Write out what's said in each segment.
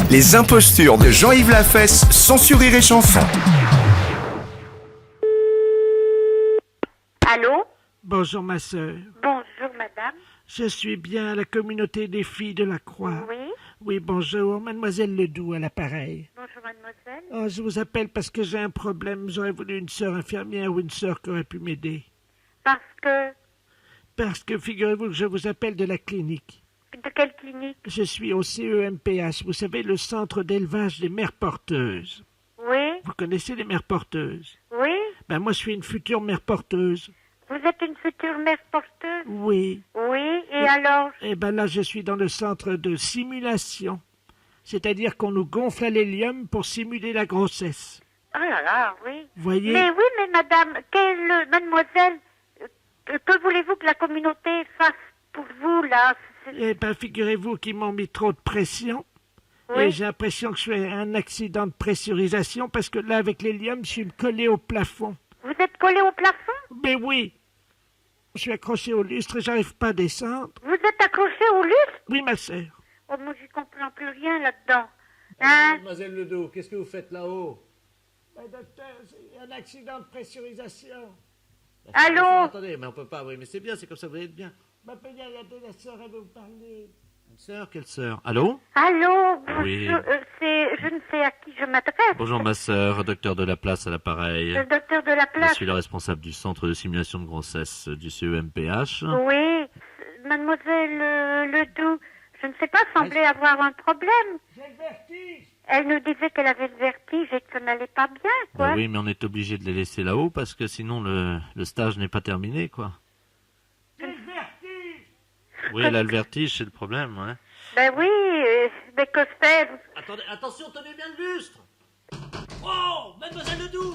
Les impostures de Jean-Yves Lafesse, sans sourire et chanson. Allô? Bonjour ma sœur, Bonjour madame. je suis bien à la communauté des filles de la Croix. Oui. Oui, bonjour, mademoiselle Ledoux à l'appareil. Bonjour mademoiselle. Oh, je vous appelle parce que j'ai un problème, j'aurais voulu une sœur infirmière ou une sœur qui aurait pu m'aider. Parce que... Parce que figurez-vous que je vous appelle de la clinique. De quelle clinique? Je suis au CEMPH, vous savez, le centre d'élevage des mères porteuses. Oui. Vous connaissez les mères porteuses? Oui. Ben moi je suis une future mère porteuse. Vous êtes une future mère porteuse? Oui. Oui. Et alors? Eh ben là je suis dans le centre de simulation. C'est-à-dire qu'on nous gonfle à l'hélium pour simuler la grossesse. Oh là là, oui. Voyez? Mais oui, mais madame, mademoiselle, que voulez-vous que la communauté fasse pour vous, là? Eh ben, figurez-vous qu'ils m'ont mis trop de pression. Oui. Et j'ai l'impression que je fais un accident de pressurisation parce que là, avec l'hélium, je suis collé au plafond. Vous êtes collé au plafond? Mais oui, je suis accroché au lustre et j'arrive pas à descendre. Vous êtes accroché au lustre? Oui, ma sœur. Oh, moi, j'y comprends plus rien là-dedans. Hein? Mademoiselle Ledoux, qu'est-ce que vous faites là-haut? Docteur, c'est un accident de pressurisation. Allô? Attendez, mais on peut pas, oui, mais c'est bien, c'est comme ça, vous allez être bien. Ma il y a de la sœur, elle veut vous parler. Une sœur, quelle sœur? Allô? Allô? Oui. Je ne sais à qui je m'adresse. Bonjour ma sœur, docteur de la place à l'appareil. Le docteur de la Je place. suis le responsable du centre de simulation de grossesse du CEMPH. Oui, mademoiselle Ledoux, je ne sais pas, semblait avoir un problème. J'ai le vertige. Elle nous disait qu'elle avait le vertige et que ça n'allait pas bien, quoi. Ben oui, mais on est obligé de les laisser là-haut parce que sinon le stage n'est pas terminé, quoi. J'ai le vertige. Oui, elle a le vertige, c'est le problème, ouais. Ben oui, mais que faire? Attendez, attention, tenez bien le lustre! Oh, mademoiselle Ledoux!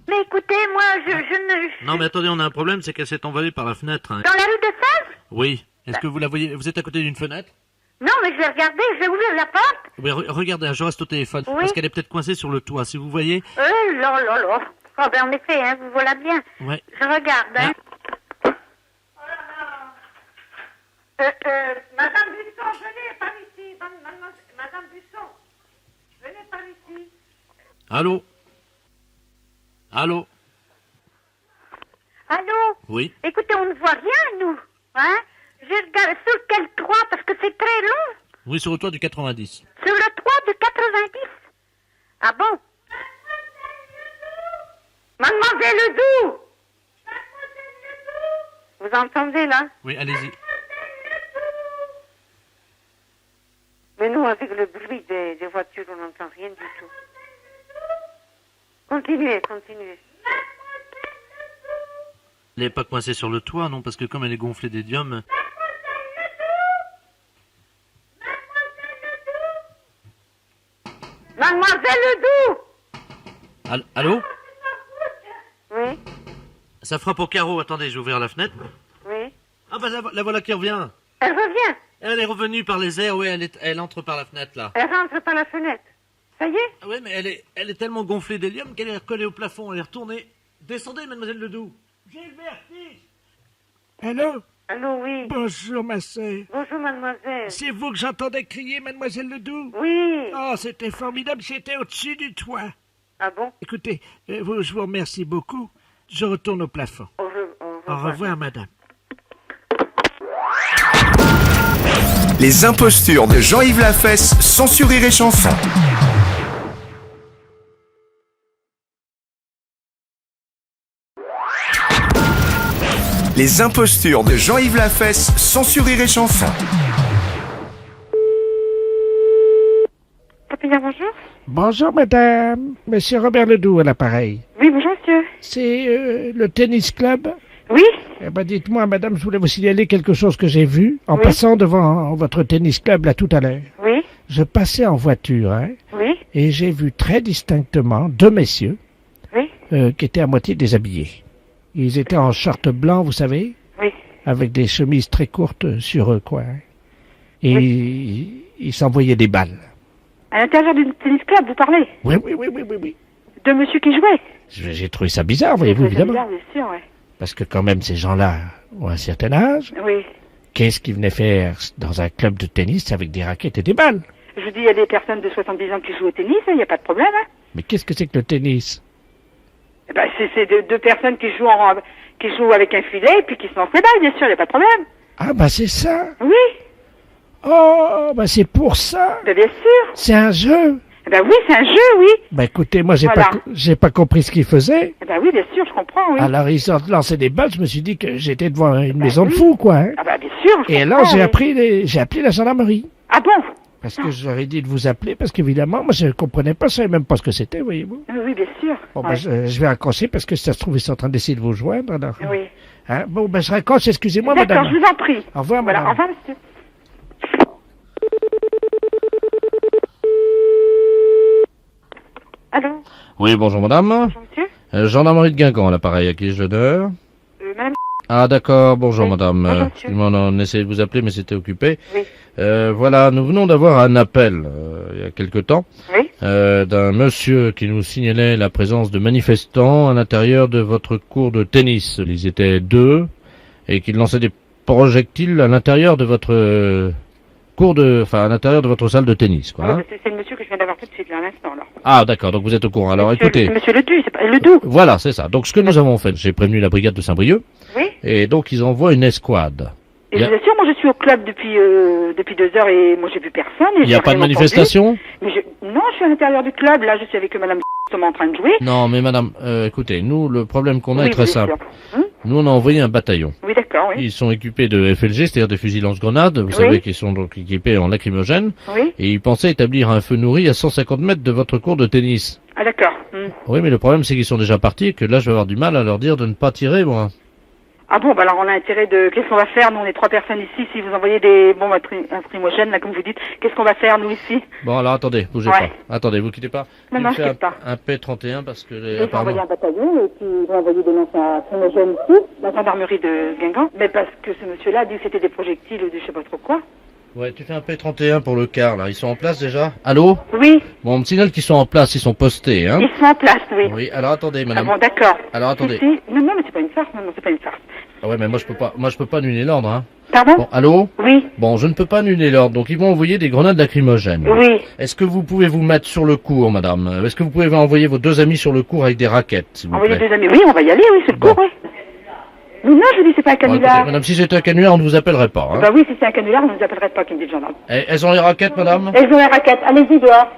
Mais écoutez, moi, je ne... Non, mais attendez, on a un problème, c'est qu'elle s'est envolée par la fenêtre. Hein. Dans la rue de Sèvres? Oui. Est-ce que vous la voyez? Vous êtes à côté d'une fenêtre? Non, mais je vais regarder, je vais ouvrir la porte. Oui, regardez, hein, je reste au téléphone. Oui. Parce qu'elle est peut-être coincée sur le toit, si vous voyez. Là, là, là. Oh, ben en effet, hein, vous voilà bien. Ouais. Je regarde, hein. Madame Busson, venez par ici. Madame Busson, venez par ici. Allô? Allô? Allô? Oui. Écoutez, on ne voit rien, nous. Hein? J'ai regardé sur quel toit, parce que c'est très long. Oui, sur le toit du 90. Sur le toit de 90. Ah bon? Mademoiselle Ledoux! Vous entendez, là? Oui, allez-y. Mais nous, avec le bruit des voitures, on n'entend rien du tout. Continuez. Elle n'est pas coincée sur le toit, non, parce que comme elle est gonflée d'hélium... Mademoiselle Ledoux! Allô? Oui, Ça frappe au carreau, attendez, je vais ouvrir la fenêtre. oui. Ah bah la voilà qui revient. Elle revient. Elle est revenue par les airs, oui, elle entre par la fenêtre, là. Elle rentre par la fenêtre. Ça y est? Ah oui, mais elle est tellement gonflée d'hélium qu'elle est recollée au plafond, elle est retournée. Descendez, mademoiselle Ledoux. J'ai le vertige. Allô? Allô, oui. Bonjour, ma sœur. Bonjour, mademoiselle. C'est vous que j'entendais crier, mademoiselle Ledoux? Oui. Oh, c'était formidable, j'étais au-dessus du toit. Ah bon? Écoutez, je vous remercie beaucoup. Je retourne au plafond. Au revoir, madame. Les impostures de Jean-Yves Lafesse, sans sourire et chanson. Les impostures de Jean-Yves Lafesse, sans sourire et chanson. Papillon, bonjour. Bonjour, madame. Monsieur Robert Ledoux à l'appareil. Oui, bonjour, monsieur. C'est le tennis club? Oui? Eh ben, dites-moi, madame, je voulais vous signaler quelque chose que j'ai vu en Oui. passant devant votre tennis club là tout à l'heure. Oui? Je passais en voiture, hein, Oui? et j'ai vu très distinctement deux messieurs Oui? qui étaient à moitié déshabillés. Ils étaient en short blanc, vous savez, Oui? avec des chemises très courtes sur eux, quoi. Et ils s'envoyaient des balles. À l'intérieur du tennis club, vous parlez? Oui, oui, oui, oui, oui, oui. De monsieur qui jouait? J'ai trouvé ça bizarre, voyez-vous, évidemment. Bien sûr, ouais. Parce que quand même, ces gens-là ont un certain âge. Oui. Qu'est-ce qu'ils venaient faire dans un club de tennis avec des raquettes et des balles? Je vous dis, il y a des personnes de 70 ans qui jouent au tennis, il n'y a pas de problème. Hein. Mais qu'est-ce que c'est que le tennis? Eh ben, c'est deux personnes qui jouent avec un filet et puis qui se lancent les balles, bien sûr, il n'y a pas de problème. Ah bah c'est ça. Oui, Oh, bah c'est pour ça. ben, bien sûr. C'est un jeu. Eh ben oui, c'est un jeu, oui. Bah écoutez, moi j'ai Voilà. j'ai pas compris ce qu'il faisait. Eh ben oui, bien sûr, je comprends, oui. Alors ils ont lancé des balles, je me suis dit que j'étais devant une Bah maison de oui. fous, quoi. Hein. Ah ben bien sûr, je Et alors comprends, j'ai appelé la gendarmerie. Ah bon? Parce que j'aurais dit de vous appeler, parce qu'évidemment, moi je comprenais pas, je savais même pas ce que c'était, voyez-vous. Oui, bien sûr. Bon, Ouais. bah, je vais raccrocher parce que si ça se trouve, ils sont en train d'essayer de vous joindre, alors. Oui. Hein? Bon, ben, je raccroche, excusez-moi, D'accord, madame. je vous en prie. Au revoir, Voilà, madame. au revoir, monsieur. Allô? Oui, bonjour madame. Bonjour, monsieur? Gendarmerie de Guingamp, à l'appareil, à qui ai-je l'honneur? Madame? Ah d'accord, bonjour Oui, madame. bonjour, monsieur. Excusez-moi, on essayait de vous appeler, mais c'était occupé. Oui. Voilà, nous venons d'avoir un appel, il y a quelque temps, Oui. d'un monsieur qui nous signalait la présence de manifestants à l'intérieur de votre cours de tennis. Ils étaient deux, et qu'ils lançaient des projectiles à l'intérieur de votre à l'intérieur de votre salle de tennis, quoi. Ah, Hein. c'est le monsieur que je viens d'avoir tout de suite, là, à l'instant, là. Ah d'accord, donc vous êtes au courant. Alors Monsieur- écoutez, C'est monsieur Ledoux, c'est pas Ledoux. voilà, c'est ça. Donc ce que nous avons fait, j'ai prévenu la brigade de Saint-Brieuc, Oui. et donc ils envoient une escouade. Et Il y a- je vous assure, moi je suis au club depuis 2 heures et moi j'ai vu personne. Et Il n'y a j'ai pas de rien entendu. manifestation? Mais non, je suis à l'intérieur du club, là je suis avec madame justement en train de jouer. Non, mais madame, écoutez, nous, le problème qu'on a Oui, est très bien simple. sûr. Nous, on a envoyé un bataillon. Oui, d'accord, oui. Ils sont équipés de FLG, c'est-à-dire des fusils lance-grenades, vous Oui. savez qu'ils sont donc équipés en lacrymogène, Oui. et ils pensaient établir un feu nourri à 150 mètres de votre cours de tennis. Ah d'accord. Oui, mais le problème, c'est qu'ils sont déjà partis, et que là, je vais avoir du mal à leur dire de ne pas tirer, moi. Ah bon, bah alors on a intérêt de... Qu'est-ce qu'on va faire? Nous on est 3 personnes ici, si vous envoyez des bombes infrimogènes, là comme vous dites, qu'est-ce qu'on va faire nous ici? Bon, alors attendez, bougez Ouais. pas. Attendez, vous quittez pas. Non, Il non, me je fait quitte pas. un P31 parce que... Ils vont apparemment- envoyer un bataillon et puis ils vont envoyer des lanceurs infrimogènes ici, la gendarmerie de Guingamp. Mais parce que ce monsieur-là a dit que c'était des projectiles ou de je sais pas trop quoi. Ouais, tu fais un P31 pour le quart, là. Ils sont en place déjà? Allô? Oui, Bon, on me signale qu'ils sont en place, ils sont postés, hein? ils sont en place, oui. Oui, alors attendez, Ah madame. bon, d'accord. Alors attendez. Si, si. Non, non, mais c'est pas une farce, non, non, c'est pas une farce. Ah ouais, mais moi je peux pas annuler l'ordre, hein. Pardon? Bon, allô? Oui, Bon, je ne peux pas annuler l'ordre, donc ils vont envoyer des grenades lacrymogènes. oui. Est-ce que vous pouvez vous mettre sur le cours, madame? Est-ce que vous pouvez envoyer vos deux amis sur le cours avec des raquettes, s'il vous Envoyer plaît? 2 amis. Oui, on va y aller, oui, c'est le Bon. cours, oui. Mais non, je vous dis, c'est pas un Bon, écoutez, canular. madame, si c'était un canular, on ne vous appellerait pas, hein. Bah oui, si c'est un canular, on ne nous appellerait pas, qui me dit le gendarme. Elles ont les raquettes, madame? Elles ont la raquette, allez-y dehors.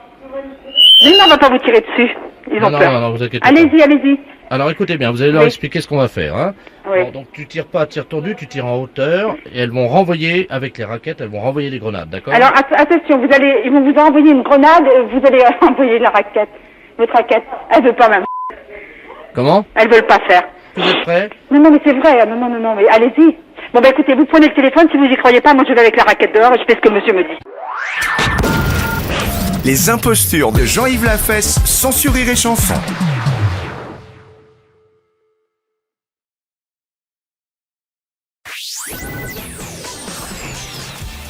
Mais non, on va pas vous tirer dessus. Ils Non, ont non, peur. non, non, vous inquiétez pas. Allez-y, allez-y. Alors écoutez bien, vous allez leur Oui. expliquer ce qu'on va faire, hein. Oui. Bon, donc tu tires pas à tir tendu, tu tires en hauteur, et elles vont renvoyer, avec les raquettes, elles vont renvoyer les grenades, d'accord? Alors, attention, ils vont vous envoyer une grenade, vous allez envoyer la raquette. Votre raquette. Elle veut pas, même. Comment? Elles veulent pas faire. Vous êtes prêts? Non, non, mais c'est vrai. Non, non, non, non, mais allez-y. Bon, bah écoutez, vous prenez le téléphone, si vous y croyez pas, moi je vais avec la raquette dehors et je fais ce que monsieur me dit. Les impostures de Jean-Yves Lafesse, sans sourire et chanson.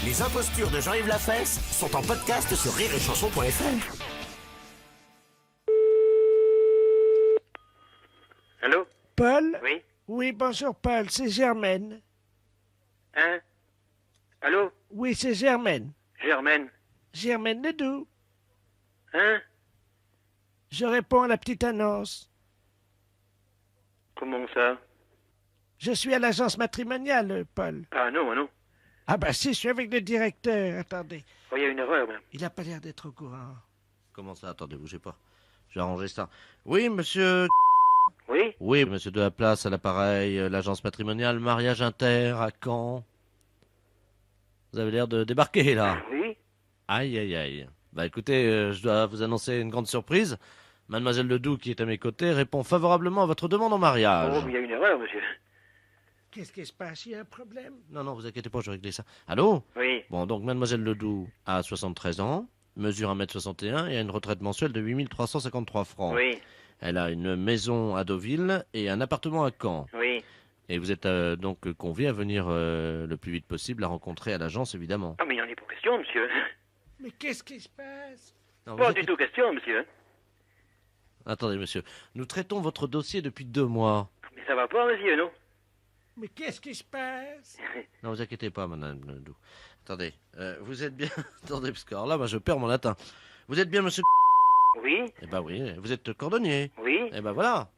Les impostures de Jean-Yves Lafesse sont en podcast sur rireetchanson.fr. Allô? Paul? Oui? Oui, bonjour Paul, c'est Germaine. Hein? Allô? Oui, c'est Germaine. Germaine? Germaine Ledoux. Hein? Je réponds à la petite annonce. Comment ça? Je suis à l'agence matrimoniale, Paul. Ah non, moi non. Ah bah si, je suis avec le directeur. Attendez, Oh, il y a une erreur, même. il a pas l'air d'être au courant. Comment ça? Attendez, bougez pas. Je vais arranger ça. Oui, monsieur... Oui? Oui, monsieur de la place, à l'appareil, l'agence matrimoniale, mariage inter, à Caen. Vous avez l'air de débarquer, là. Oui? Aïe, aïe, aïe. Bah écoutez, je dois vous annoncer une grande surprise. Mademoiselle Ledoux, qui est à mes côtés, répond favorablement à votre demande en mariage. Oh, mais il y a une erreur, monsieur. Qu'est-ce qui se passe? Il y a un problème? Non, non, vous inquiétez pas, je vais régler ça. Allô? Oui? Bon, donc Mademoiselle Ledoux a 73 ans, mesure 1m61 et a une retraite mensuelle de 8353 francs. Oui? Elle a une maison à Deauville et un appartement à Caen. Oui? Et vous êtes donc convié à venir le plus vite possible la rencontrer à l'agence, évidemment. Ah, mais il n'y en est pas question, monsieur. Mais qu'est-ce qui se passe? Non, vous Pas inquiétez- du tout question, monsieur. Attendez, monsieur. Nous traitons votre dossier depuis 2 mois. Mais ça va pas, monsieur, non? Mais qu'est-ce qui se passe? Non, vous inquiétez pas, madame Ledoux. Attendez, vous êtes bien... Attendez, parce que alors là, moi, je perds mon latin. Vous êtes bien monsieur... Oui, Eh ben oui, vous êtes cordonnier. oui. Eh ben voilà.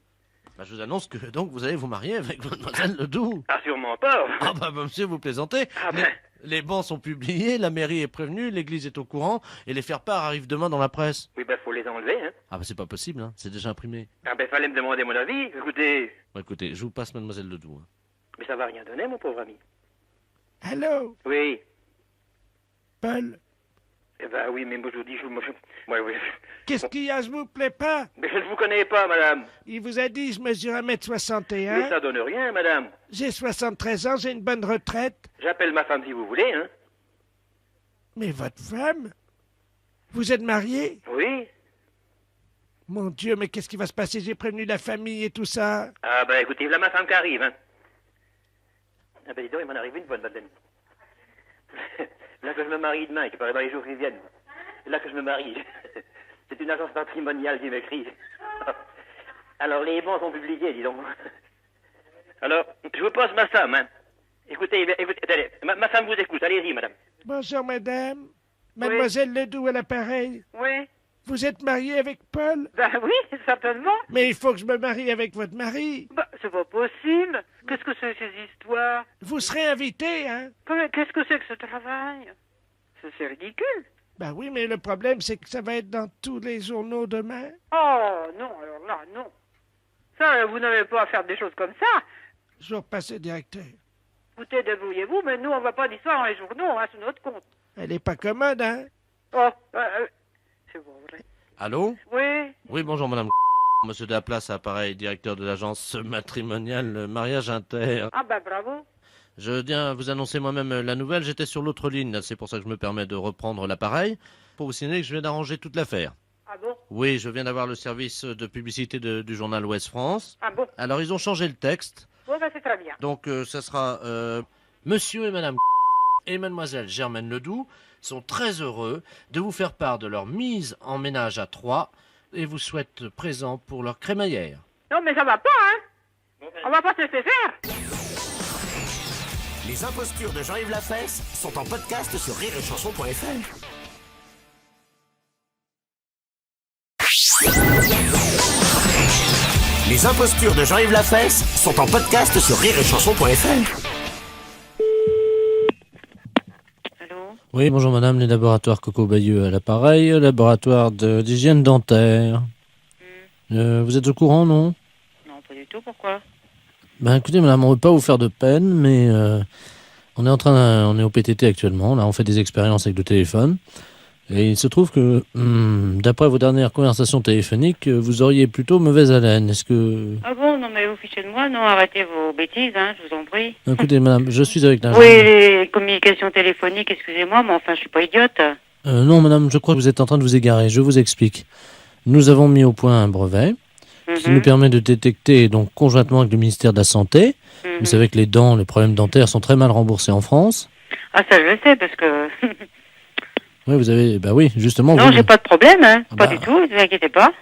Bah, je vous annonce que donc vous allez vous marier avec mademoiselle Ledoux. Ah, sûrement pas. Ah bah monsieur, vous plaisantez. Ah ben. Les bans sont publiés, la mairie est prévenue, l'église est au courant, et les faire-part arrivent demain dans la presse. Oui, ben, faut les enlever, hein. Ah bah c'est pas possible, hein, c'est déjà imprimé. Ah, ben, fallait me demander mon avis. Écoutez, Bon, écoutez, je vous passe mademoiselle Ledoux. Hein. mais ça va rien donner, mon pauvre ami. Allô, Oui. Paul? Eh ben, oui, mais moi, je vous dis, ouais, oui. Qu'est-ce qu'il y a, je vous plaît pas? Mais je ne vous connais pas, madame. Il vous a dit, je mesure Mais 1m61, ça donne rien, madame. j'ai 73 ans, j'ai une bonne retraite. J'appelle ma femme si vous voulez, hein. Mais votre femme? Vous êtes marié? Oui. Mon Dieu, mais qu'est-ce qui va se passer? J'ai prévenu la famille et tout ça. Ah, ben, écoutez, voilà ma femme qui arrive, hein. Ah, ben, dis donc, il m'en arrive une bonne, madame. Là que je me marie demain, qui paraît dans les jours qui viennent. Là que je me marie. C'est une agence matrimoniale qui m'écrit. Alors, les bons sont publiés, dis donc. Alors, je vous passe ma femme, hein. Écoutez, attendez, ma femme vous écoute, allez-y, madame. Bonjour, madame. Mademoiselle Ledoux à l'appareil. Oui. Vous êtes mariée avec Paul? Ben oui, certainement. Mais il faut que je me marie avec votre mari. Bah, c'est pas possible. Qu'est-ce que c'est que ces histoires? Vous serez invité, hein? Qu'est-ce que c'est que ce travail? C'est ridicule. Ben oui, mais le problème, c'est que ça va être dans tous les journaux demain. Oh, non, alors là, non. Ça, vous n'avez pas à faire des choses comme ça. Je vais repasser le directeur. Écoutez, débrouillez-vous, mais nous, on va pas d'histoire dans les journaux, hein, c'est notre compte. Elle est pas commode, hein? Oh, c'est bon, vrai. Allô? Oui. Oui, bonjour madame. Monsieur Daplace, appareil, directeur de l'agence matrimoniale Mariage Inter. Ah ben bravo. Je viens vous annoncer moi-même la nouvelle, j'étais sur l'autre ligne, là, c'est pour ça que je me permets de reprendre l'appareil, pour vous signaler que je viens d'arranger toute l'affaire. Ah bon? Oui, je viens d'avoir le service de publicité du journal Ouest France. Ah bon? Alors, ils ont changé le texte, Bon, ben c'est très bien. donc ça sera monsieur et madame et mademoiselle Germaine Ledoux sont très heureux de vous faire part de leur mise en ménage à 3 et vous souhaitent présent pour leur crémaillère. Non, mais ça va pas, hein? On va pas se laisser faire. Les impostures de Jean-Yves Lafesse sont en podcast sur rireetchanson.fr. Les impostures de Jean-Yves Lafesse sont en podcast sur rireetchanson.fr. Allô? Oui, bonjour madame, les laboratoires Coco Bayeux à l'appareil, laboratoire d'hygiène dentaire. Vous êtes au courant, non? Non, pas du tout, pourquoi? Ben écoutez madame, on ne veut pas vous faire de peine, mais on est au PTT actuellement, là on fait des expériences avec le téléphone. Et il se trouve que, d'après vos dernières conversations téléphoniques, vous auriez plutôt mauvaise haleine. Est-ce que... Ah bon, non, mais vous fichez de moi, non, arrêtez vos bêtises, hein, je vous en prie. Écoutez madame, je suis avec l'agent. Oui, les communications téléphoniques, excusez-moi, mais enfin, je suis pas idiote. Non madame, je crois que vous êtes en train de vous égarer, je vous explique. Nous avons mis au point un brevet qui nous permet de détecter, donc conjointement avec le ministère de la Santé, vous savez que les problèmes dentaires sont très mal remboursés en France. Ah, ça, je le sais, parce que... Oui, vous avez, bah oui, justement. Non, j'ai pas de problème, hein, pas bah... du tout, ne vous inquiétez pas.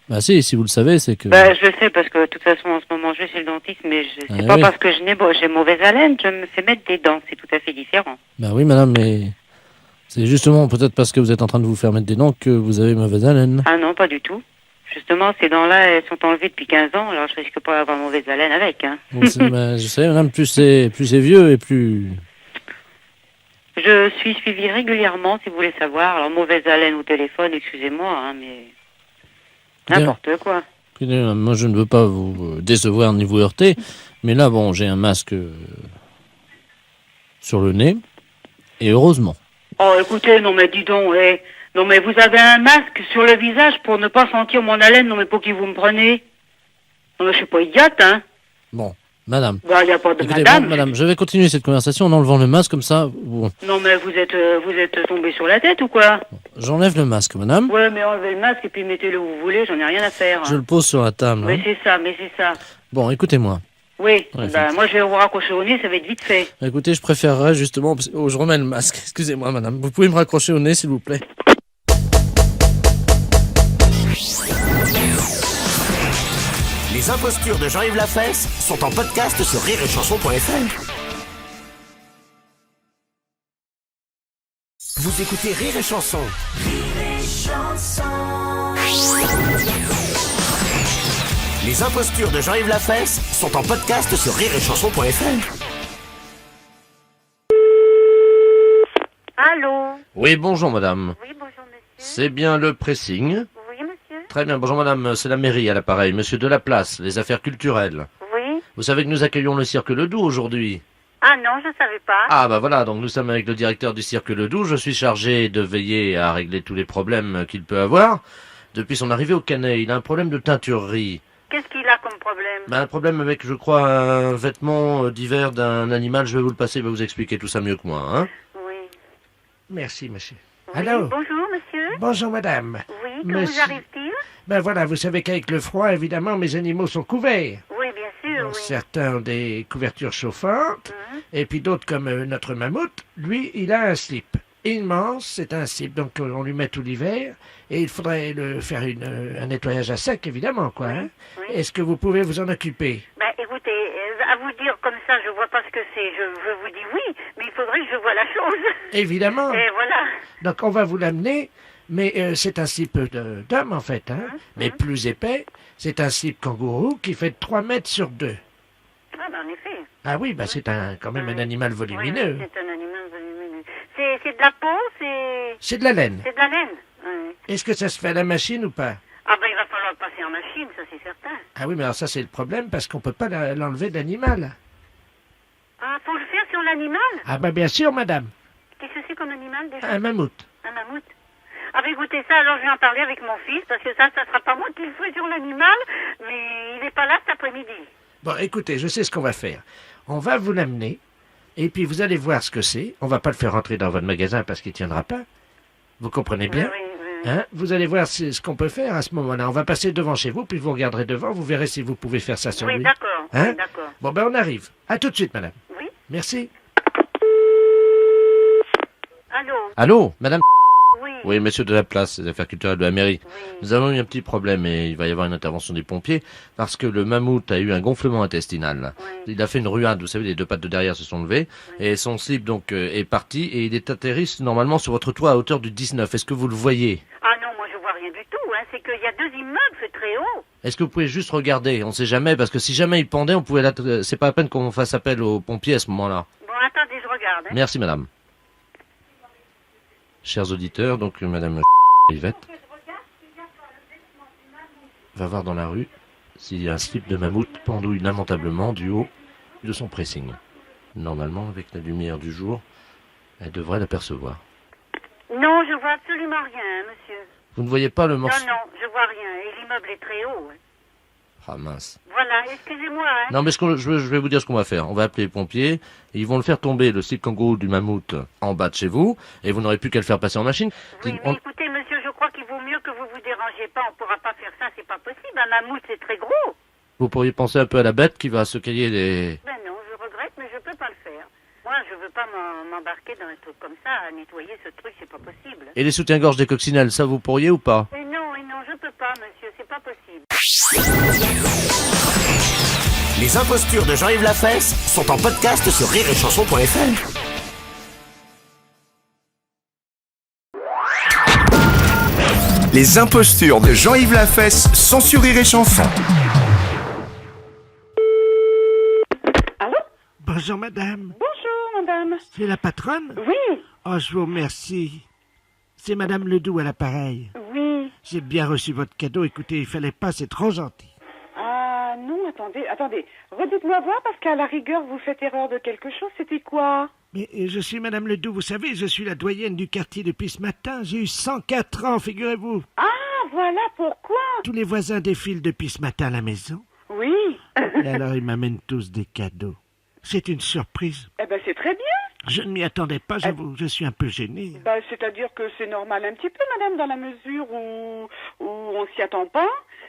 Bah si vous le savez, c'est que... Bah, je le sais, parce que de toute façon, en ce moment, je vais chez le dentiste, mais c'est pas parce que j'ai mauvaise haleine, je me fais mettre des dents, c'est tout à fait différent. Bah oui, madame, mais... C'est justement peut-être parce que vous êtes en train de vous faire mettre des dents que vous avez mauvaise haleine. Ah non, pas du tout. Justement, ces dents-là, elles sont enlevées depuis 15 ans, alors je risque pas d'avoir mauvaise haleine avec, hein. Bon, bah, je sais, madame, plus c'est vieux et plus... Je suis suivie régulièrement, si vous voulez savoir. Alors, mauvaise haleine au téléphone, excusez-moi, hein, mais... N'importe quoi. Écoutez, moi, je ne veux pas vous décevoir ni vous heurter, mais là, bon, j'ai un masque sur le nez, et heureusement. Oh, écoutez, non mais dis donc, non mais vous avez un masque sur le visage pour ne pas sentir mon haleine, non mais pour qui vous me prenez? Non mais je suis pas idiote, hein. Bon, madame. Bah, y a pas de écoutez, madame. Bon, madame, je vais continuer cette conversation en enlevant le masque, comme ça, bon. Non mais vous êtes tombé sur la tête ou quoi? J'enlève le masque, madame. Ouais, mais enlevez le masque et puis mettez-le où vous voulez, j'en ai rien à faire. Je le pose sur la table. Mais c'est ça. Bon, écoutez-moi. Oui, Ouais, bah, moi je vais vous raccrocher au nez, ça va être vite fait. Écoutez, je préférerais justement... je remets le masque. Excusez-moi, madame. Vous pouvez me raccrocher au nez, s'il vous plaît? Les impostures de Jean-Yves Lafesse sont en podcast sur rireetchanson.fr. Vous écoutez Rire et Chanson. Les impostures de Jean-Yves Lafesse sont en podcast sur rireetchanson.fr. Allô? Oui, bonjour madame. Oui, bonjour monsieur. C'est bien le pressing. Oui, monsieur. Très bien, bonjour madame, c'est la mairie à l'appareil. Monsieur Delaplace, les affaires culturelles. Oui. Vous savez que nous accueillons le Cirque Ledoux aujourd'hui. Ah non, je savais pas. Ah bah voilà, donc nous sommes avec le directeur du Cirque Ledoux. Je suis chargé de veiller à régler tous les problèmes qu'il peut avoir. Depuis son arrivée au Canet, il a un problème de teinturerie. Qu'est-ce qu'il a comme problème? Un problème avec, je crois, un vêtement d'hiver d'un animal. Je vais vous le passer, il va vous expliquer tout ça mieux que moi, hein. Oui. Merci, monsieur. Oui. Allô? Bonjour, monsieur. Bonjour, madame. Oui, que Monsieur- vous arrive-t-il? Ben voilà, vous savez qu'avec le froid, évidemment, mes animaux sont couverts. Oui, bien sûr, Donc, oui. certains ont des couvertures chauffantes, et puis d'autres, comme notre mammouth, lui, il a un slip immense, c'est un slip, donc on lui met tout l'hiver, et il faudrait le faire un nettoyage à sec, évidemment, quoi. Hein. Oui. Est-ce que vous pouvez vous en occuper? Ben, écoutez, à vous dire comme ça, je vois pas ce que c'est. Je vous dis oui, mais il faudrait que je voie la chose. Évidemment. Et voilà. Donc on va vous l'amener, mais c'est un slip d'homme, en fait, hein, mais plus épais. C'est un slip kangourou qui fait 3 mètres sur 2. Ah, ben, en effet. Ah oui, bah c'est quand même un animal Oui, volumineux. oui, c'est un animal volumineux. C'est de la peau, C'est de la laine. c'est de la laine. Oui. Est-ce que ça se fait à la machine ou pas? Ah, ben, il va falloir le passer en machine, ça c'est certain. Ah oui, mais alors ça c'est le problème parce qu'on peut pas l'enlever de l'animal. Ah, faut le faire sur l'animal? Ah bah bien sûr, madame. Qu'est-ce que c'est comme animal déjà? Un mammouth. Un mammouth. Ah, ben, écoutez ça, alors je vais en parler avec mon fils, parce que ça sera pas moi qui le ferai sur l'animal, mais il n'est pas là cet après-midi. Bon, écoutez, je sais ce qu'on va faire. On va vous l'amener, et puis vous allez voir ce que c'est. On va pas le faire rentrer dans votre magasin parce qu'il tiendra pas. Vous comprenez bien? Oui, oui, oui. Hein? Vous allez voir ce qu'on peut faire à ce moment-là. On va passer devant chez vous, puis vous regarderez devant, vous verrez si vous pouvez faire ça sur Oui, lui. d'accord. Hein? Oui, d'accord. Bon, ben on arrive. À tout de suite, madame. Oui. Merci. Allô? Allô, madame? Oui. Oui, monsieur Delaplace, les affaires culturelles de la mairie. Oui. Nous avons eu un petit problème et il va y avoir une intervention des pompiers parce que le mammouth a eu un gonflement intestinal. Oui. Il a fait une ruade, vous savez, les 2 pattes de derrière se sont levées et son slip donc est parti et il est atterri normalement sur votre toit à hauteur du 19. Est-ce que vous le voyez? Ah non, moi je vois rien du tout, hein. C'est qu'il y a 2 immeubles, c'est très haut. Est-ce que vous pouvez juste regarder? On sait jamais parce que si jamais il pendait, on pouvait c'est pas la peine qu'on fasse appel aux pompiers à ce moment-là. Bon, attendez, je regarde, hein. Merci madame. Chers auditeurs, donc madame Yvette va voir dans la rue s'il y a un slip de mammouth pendouille lamentablement du haut de son pressing. Normalement, avec la lumière du jour, elle devrait l'apercevoir. Non, je vois absolument rien, hein, monsieur. Vous ne voyez pas le Non, morceau? non, je vois rien. Et l'immeuble est très haut, hein. Ah mince. Voilà, excusez-moi, hein. Non mais je vais vous dire ce qu'on va faire. On va appeler les pompiers, et ils vont le faire tomber, le slip kangourou du mammouth, en bas de chez vous, et vous n'aurez plus qu'à le faire passer en machine. Oui, mais écoutez, monsieur, je crois qu'il vaut mieux que vous vous dérangez pas. On pourra pas faire ça, c'est pas possible. Un mammouth, c'est très gros. Vous pourriez penser un peu à la bête qui va se cailler les... Ben non, je regrette, mais je peux pas le faire. Moi, je veux pas m'embarquer dans un truc comme ça. À nettoyer ce truc, c'est pas possible. Et les soutiens-gorge des coccinelles, ça vous pourriez ou pas? Et non, je peux pas, monsieur, c'est pas possible. Les impostures de Jean-Yves Lafesse sont en podcast sur rireetchanson.fr. Les impostures de Jean-Yves Lafesse sont sur Rire et Chanson. Allô? Bonjour, madame. Bonjour, madame. C'est la patronne? Oui, Oh, je vous remercie. C'est madame Ledoux à l'appareil. oui. J'ai bien reçu votre cadeau. Écoutez, il fallait pas, c'est trop gentil. Ah non, attendez. Redites-moi voir, parce qu'à la rigueur, vous faites erreur de quelque chose. C'était quoi? Mais je suis madame Ledoux, vous savez, je suis la doyenne du quartier depuis ce matin. J'ai eu 104 ans, figurez-vous. Ah, voilà pourquoi. Tous les voisins défilent depuis ce matin à la maison. Oui. Et alors, ils m'amènent tous des cadeaux. C'est une surprise. Eh ben, c'est très bien. Je ne m'y attendais pas, j'avoue. Je suis un peu gêné. Ben, c'est-à-dire que c'est normal un petit peu, madame, dans la mesure où on s'y attend pas.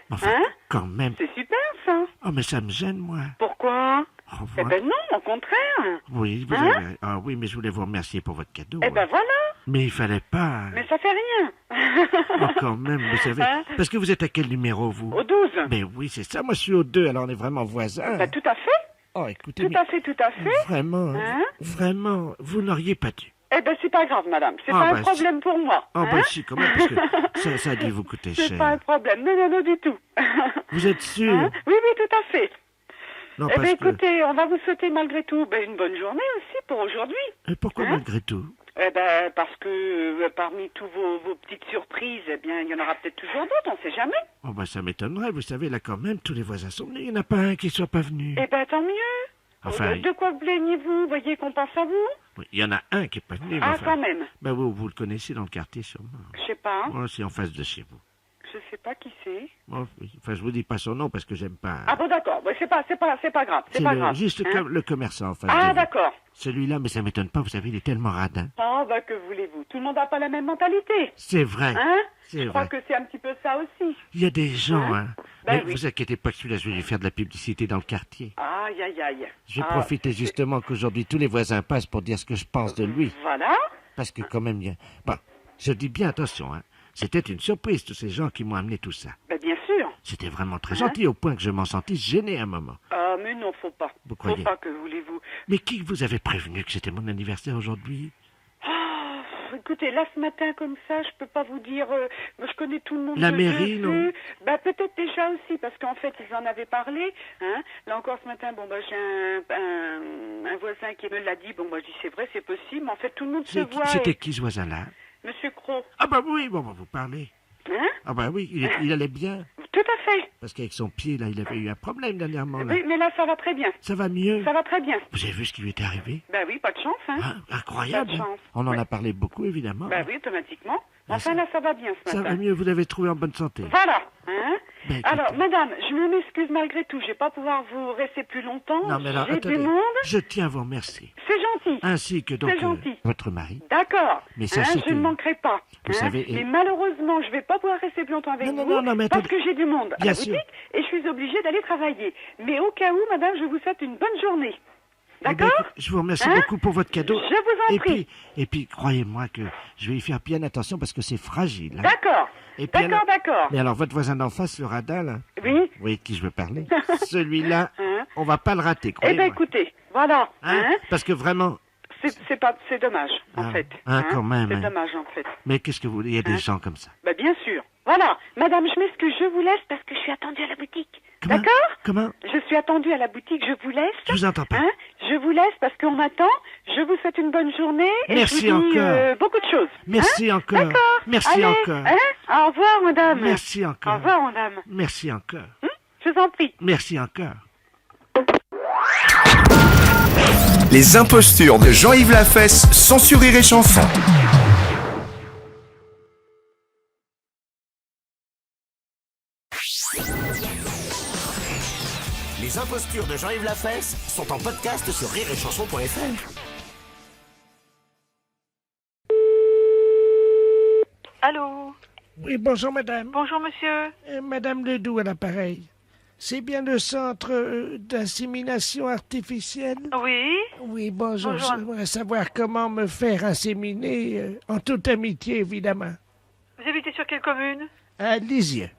Enfin, Hein? quand même. C'est super, ça. Oh, mais ça me gêne, moi. Pourquoi? Au Eh revoir. ben non, au contraire. Oui, vous Hein? avez... Ah oui, mais je voulais vous remercier pour votre cadeau. Eh ben voilà. Mais il fallait pas. Mais ça fait rien. Oh, quand même, vous savez. Hein? Parce que vous êtes à quel numéro, vous? Au 12. Mais oui, c'est ça. Moi, je suis au 2, alors on est vraiment voisins. Bah, tout à fait. Oh, écoutez, Tout à fait, tout à fait. vraiment, Hein? vraiment, vous n'auriez pas dû. Eh ben, c'est pas grave, madame. C'est Ah, pas bah, un problème pour moi. Oh, hein? bah si, quand même, parce que ça a dû vous coûter C'est cher. pas un problème. Non, non, non, du tout. Vous êtes sûr? Hein? Oui, oui, tout à fait. Non, Eh parce bien, que... écoutez, on va vous souhaiter malgré tout une bonne journée aussi pour aujourd'hui. Et pourquoi Hein? malgré tout? Eh ben, parce que parmi tous vos petites surprises, eh bien, il y en aura peut-être toujours d'autres, on sait jamais. Oh, bah ça m'étonnerait, vous savez, là, quand même, tous les voisins sont venus. Il n'y en a pas un qui soit pas venu. Eh ben, tant mieux. Enfin, De quoi vous plaignez-vous? Voyez qu'on pense à vous? oui, il y en a un qui est pas venu. Mais Ah, enfin, quand même. bah, vous le connaissez dans le quartier, sûrement. Je sais pas. Oh, c'est en face de chez vous. Je sais pas qui c'est. Oh, oui. Enfin, je vous dis pas son nom parce que j'aime pas. Ah bon, d'accord. Ouais, c'est pas grave. C'est pas grave. Juste hein? le commerçant en face de Ah, vous. d'accord. Celui-là, mais ça m'étonne pas, vous savez, il est tellement radin. Ah, bah, que voulez-vous? Tout le monde n'a pas la même mentalité. C'est vrai. Hein? C'est Je crois vrai. que c'est un petit peu ça aussi. Il y a des gens, hein. Ben Mais oui. vous inquiétez pas que celui-là, je vais lui faire de la publicité dans le quartier. Aïe, aïe, aïe. Je vais Ah, profiter justement qu'aujourd'hui tous les voisins passent pour dire ce que je pense de lui. Voilà. Parce que quand même, il y a... Bon, je dis bien attention, hein. C'était une surprise, tous ces gens qui m'ont amené tout ça. Ben, bien sûr. C'était vraiment très gentil, au point que je m'en sentisse gêné un moment. Ah, mais non, faut pas. Vous Faut croyez? pas, que voulez-vous? Mais qui vous avait prévenu que c'était mon anniversaire aujourd'hui? Ah, écoutez, là, ce matin, comme ça, je peux pas vous dire... moi, je connais tout le monde. La que mairie, j'ai non? vu. Bah, peut-être déjà aussi, parce qu'en fait, ils en avaient parlé. Hein. Là encore, ce matin, bon, bah, j'ai un voisin qui me l'a dit. Bon, bah, je dis, c'est vrai, c'est possible. Mais en fait, tout le monde se voit. C'était et- qui ce voisin-là? Monsieur Cros. Ah bah oui, bon, vous parlez. Hein? Ah bah oui, il allait bien. Tout à fait. Parce qu'avec son pied, là, il avait eu un problème dernièrement. Là. Oui, mais là, ça va très bien. Ça va mieux? Ça va très bien. Vous avez vu ce qui lui était arrivé? Ben oui, pas de chance, hein. Ah, incroyable. Pas de chance. On en Ouais. a parlé beaucoup, évidemment. Ben oui, automatiquement. Ah, Enfin, ça- là, ça va bien ce Ça matin. va mieux, vous l'avez trouvé en bonne santé. Voilà, hein. Ben, écoutez. Alors, madame, je m'excuse malgré tout. Je vais pas pouvoir vous rester plus longtemps. Non, mais alors, J'ai attendez. du monde. Je tiens à vous remercier. C'est gentil. Ainsi que donc C'est gentil. votre mari. D'accord. Mais sachez je que- ne manquerai pas. Vous savez, Mais et- malheureusement, je vais pas pouvoir rester plus longtemps avec Non, non, vous. non, mais parce attendez. que j'ai du monde à Bien la sûr. boutique et je suis obligée d'aller travailler. Mais au cas où, madame, je vous souhaite une bonne journée. Eh ben, D'accord? écoute, je vous remercie Hein? beaucoup pour votre cadeau. Je vous en et prie. puis, croyez-moi que je vais y faire bien attention parce que c'est fragile. hein. D'accord. Et puis D'accord, alors- d'accord. Mais alors, votre voisin d'en face, le radin, là, Oui. vous voyez de qui je veux parler? Celui-là, Hein? on va pas le rater, Eh croyez-moi. ben, écoutez, voilà. Hein? Hein? Parce que vraiment... C'est dommage, en Ah, fait. ah, quand même, C'est hein. dommage, en fait. Mais qu'est-ce que vous voulez? Il y a des Hein? gens comme ça. Bah, bien sûr. Voilà. Madame, je m'excuse, je vous laisse parce que je suis attendue à la boutique. Comment? D'accord? Comment? Je suis attendue à la boutique, je vous laisse. Je vous entends pas. Hein? Je vous laisse parce qu'on m'attend. Je vous souhaite une bonne journée. Et Merci je vous dis, encore. beaucoup de choses. Merci Hein? encore. D'accord. Merci Allez, encore. Hein? Au revoir, madame. Merci Au encore. revoir, madame. Merci encore. Je vous en prie. Merci encore. Les impostures de Jean-Yves Lafesse, sans sourire et chanson. Les impostures de Jean-Yves Lafesse sont en podcast sur rireetchanson.fr. Allô? Oui, bonjour, madame. Bonjour, monsieur. Madame Ledoux à l'appareil. C'est bien le centre d'insémination artificielle? Oui? Oui, bonjour. Bonjour. J'aimerais savoir comment me faire inséminer, en toute amitié, évidemment. Vous habitez sur quelle commune? À Lisieux.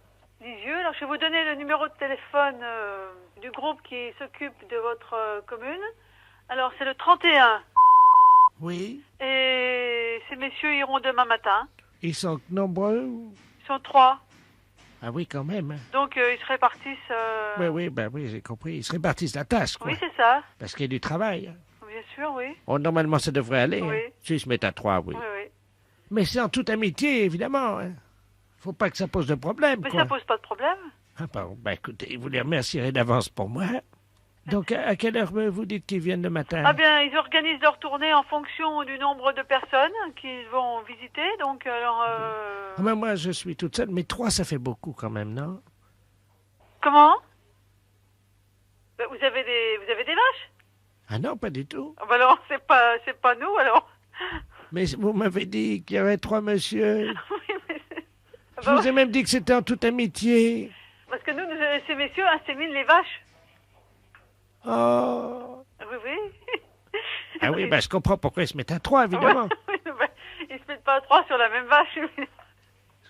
Lisieux. Alors, je vais vous donner le numéro de téléphone du groupe qui s'occupe de votre commune. Alors, c'est le 31. Oui. Et ces messieurs iront demain matin. Ils sont nombreux? Ils sont 3. Ah oui, quand même. Donc, ils se répartissent... Oui, j'ai compris. Ils se répartissent la tâche, quoi. Oui, c'est ça. Parce qu'il y a du travail. Bien sûr, oui. Oh, normalement, ça devrait aller. Oui. Hein. S'ils se mettent à 3, oui. Oui, oui. Mais c'est en toute amitié, évidemment. Hein. Faut pas que ça pose de problème, Mais quoi. ça pose pas de problème. Ah bon, ben écoutez, vous les remercierez d'avance pour moi. Donc, à quelle heure vous dites qu'ils viennent le matin? Ah bien, ils organisent leur tournée en fonction du nombre de personnes qu'ils vont visiter. Donc, alors... Ah ben, moi, je suis toute seule, mais 3, ça fait beaucoup quand même, non? Comment? Ben, vous avez des vaches? Ah non, pas du tout. Ah ben alors, c'est pas nous, alors. Mais vous m'avez dit qu'il y avait 3 monsieur. Oui, mais Je vous ai même dit que c'était en toute amitié. parce que nous, ces messieurs inséminent les vaches. Oh. Oui, oui. Ah oui, ben je comprends pourquoi ils se mettent à 3, évidemment. Ouais, ben, ils se mettent pas trois sur la même vache.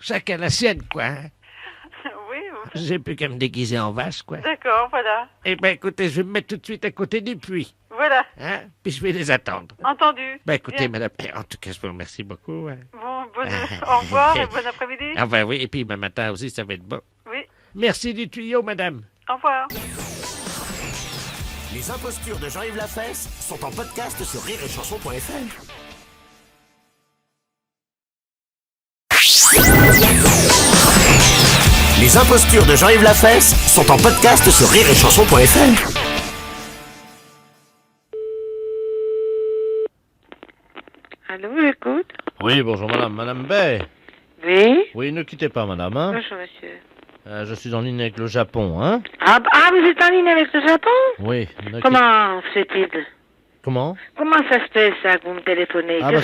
Chacun la sienne, quoi. Hein. Oui, J'ai plus qu'à me déguiser en vache, quoi. d'accord, voilà. Eh ben, écoutez, je vais me mettre tout de suite à côté du puits. Voilà, Hein? Puis je vais les attendre. entendu. Ben, écoutez, Bien. madame, en tout cas, je vous remercie beaucoup. Hein. Bon, au revoir et bon après-midi. Ah ben oui, et puis demain matin aussi, ça va être bon. Oui, Merci du tuyau, madame. au revoir. Les impostures de Jean-Yves Lafesse sont en podcast sur rireetchanson.fr. Les impostures de Jean-Yves Lafesse sont en podcast sur rireetchanson.fr. Allô, écoute. Oui, bonjour madame. Madame Bay. Oui. Oui, ne quittez pas madame. Hein. Bonjour, monsieur. Je suis en ligne avec le Japon. Hein. Ah, vous êtes en ligne avec le Japon? Oui. ne Comment se fait-il? Comment Comment ça se fait, ça, que vous me téléphonez? Ah bah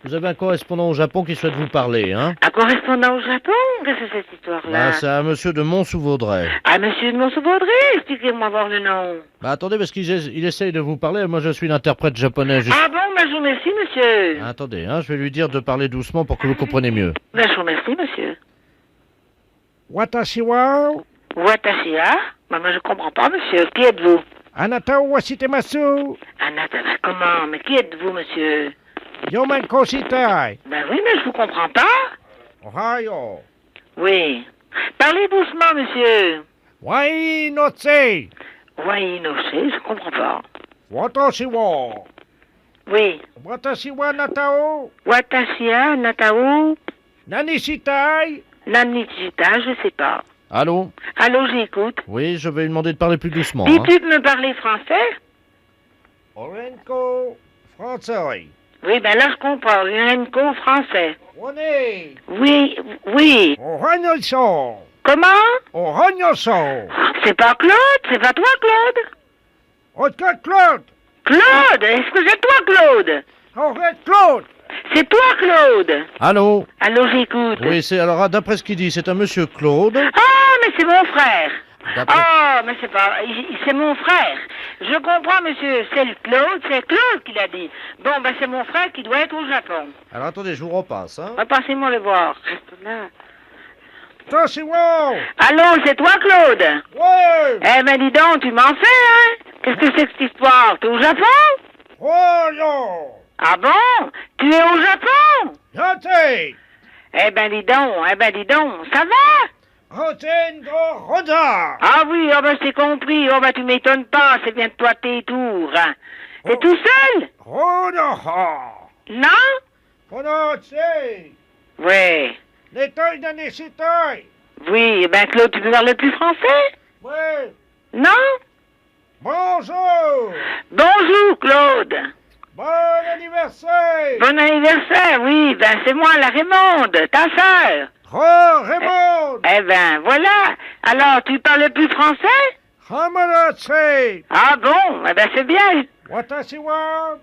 vous avez un correspondant au Japon qui souhaite vous parler. Hein. Un correspondant au Japon? Qu'est-ce que c'est cette histoire-là? Bah, c'est un monsieur de Mont-sous-Vaudrey. Ah, monsieur de Mont-sous-Vaudrey, expliquez-moi voir le nom. Bah attendez, parce il essaye de vous parler. Moi, je suis l'interprète japonais. Ah bon, je vous remercie, monsieur. Ah, attendez, hein, je vais lui dire de parler doucement pour que vous compreniez mieux. Je vous remercie, monsieur. Watashi wa Watashi-a? Moi, je comprends pas, monsieur. Qui êtes-vous? anata wo shitemasu. Anatara, comment? Mais qui êtes-vous, monsieur? Yoman ko shitai. Ben oui, mais je vous comprends pas. Ohayo. Oui. Parlez doucement, monsieur. Wai no tse. Oui, non, je comprends pas. Watashi wa. Oui. Watashi wa anata wo Watashi-a, Natao, nani shitai. Nanichita, je sais pas. Allô? Allô, j'écoute. Oui, je vais lui demander de parler plus doucement. Hein. Dis-tu de me parler français? Orenko français. Oui, ben là, je comprends. Urenco français. Wone. Oui, oui. Ohanyoso. Comment? Ohanyoso. C'est pas Claude, c'est pas toi, Claude. Otka Claude. Claude, est-ce que c'est toi, Claude? Oret Claude. C'est toi, Claude. Allô? Allô, j'écoute. Oui, c'est alors d'après ce qu'il dit, c'est un monsieur Claude. Ah, mais c'est mon frère. D'après- Ah, mais c'est pas... C'est mon frère. Je comprends, monsieur. C'est le Claude, c'est Claude qui l'a dit. Bon, ben c'est mon frère qui doit être au Japon. Alors attendez, je vous repasse. Hein. Repassez-moi le voir. Reste là. Toshiwo. Allô, c'est toi, Claude? Ouais. Eh ben, dis donc, tu m'en fais, hein? Qu'est-ce que c'est que cette histoire? T'es au Japon? Oyo. Ah bon? Tu es au Japon? Yate. Eh ben, dis donc, ça va? Rotendo Roda. Ah oui, oh ben, c'est compris. Oh ben, tu m'étonnes pas, c'est bien de toi tes tours. Hein. T'es tout seul? Roda. Non? Konoche. Oui. Netoi nanishitai. Oui, eh ben, Claude, tu peux parler plus français? Ouais. Non? Bonjour. Bonjour, Claude. Bon anniversaire. Bon anniversaire, oui, ben, c'est moi, la Raymonde, ta sœur. Oh, Raymond. Eh ben, voilà. Alors, tu parles plus français? Hamarache. Ah bon? Eh ben, c'est bien. Watashi wa.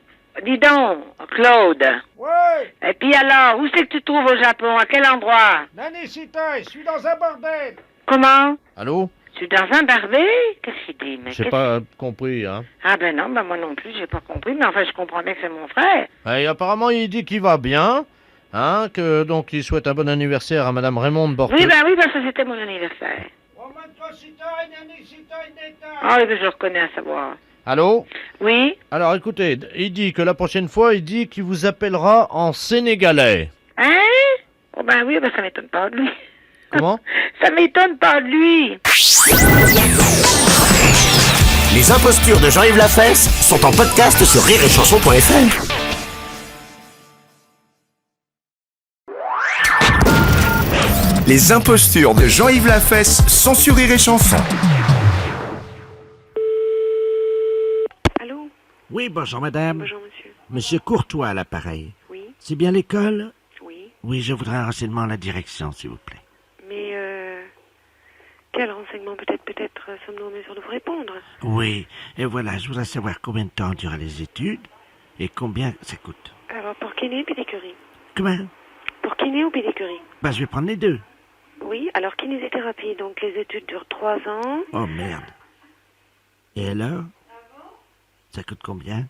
Dis donc, Claude. Ouais. Et puis alors, où c'est que tu te trouves au Japon? À quel endroit? Nanishitai. Je suis dans un bordel. Comment? Allô? Tu es dans un barbé? Qu'est-ce qu'il dit? Mais J'ai qu'est-ce- pas compris, hein. Ah ben non, ben moi non plus, j'ai pas compris, mais enfin, je comprends bien que c'est mon frère. Et apparemment, il dit qu'il va bien, hein, que donc il souhaite un bon anniversaire à Madame Raymonde Borteux. Oui, ça c'était mon anniversaire. Ah oui, ben je reconnais à savoir. Allô? Oui? Alors écoutez, il dit que la prochaine fois, il dit qu'il vous appellera en sénégalais. Hein? Oh ben oui, ben ça m'étonne pas de lui. Comment? Ça m'étonne pas de lui. Les impostures de Jean-Yves Lafesse sont en podcast sur rireetchanson.fr. Les impostures de Jean-Yves Lafesse sont sur Rire et Chanson. Allô? Oui, bonjour madame. Bonjour, monsieur. Monsieur Courtois à l'appareil. Oui, C'est bien l'école? oui. Oui, je voudrais un renseignement à la direction, s'il vous plaît. Mais, quel renseignement peut-être sommes-nous en mesure de vous répondre? Oui, et voilà, je voudrais savoir combien de temps durent les études et combien ça coûte. Alors, pour kiné ou pédicurie? Comment? Pour kiné ou pédicurie? Ben, je vais prendre les deux. Oui, alors kinésithérapie, donc les études durent 3 ans. Oh, merde. Et alors? Ça coûte combien?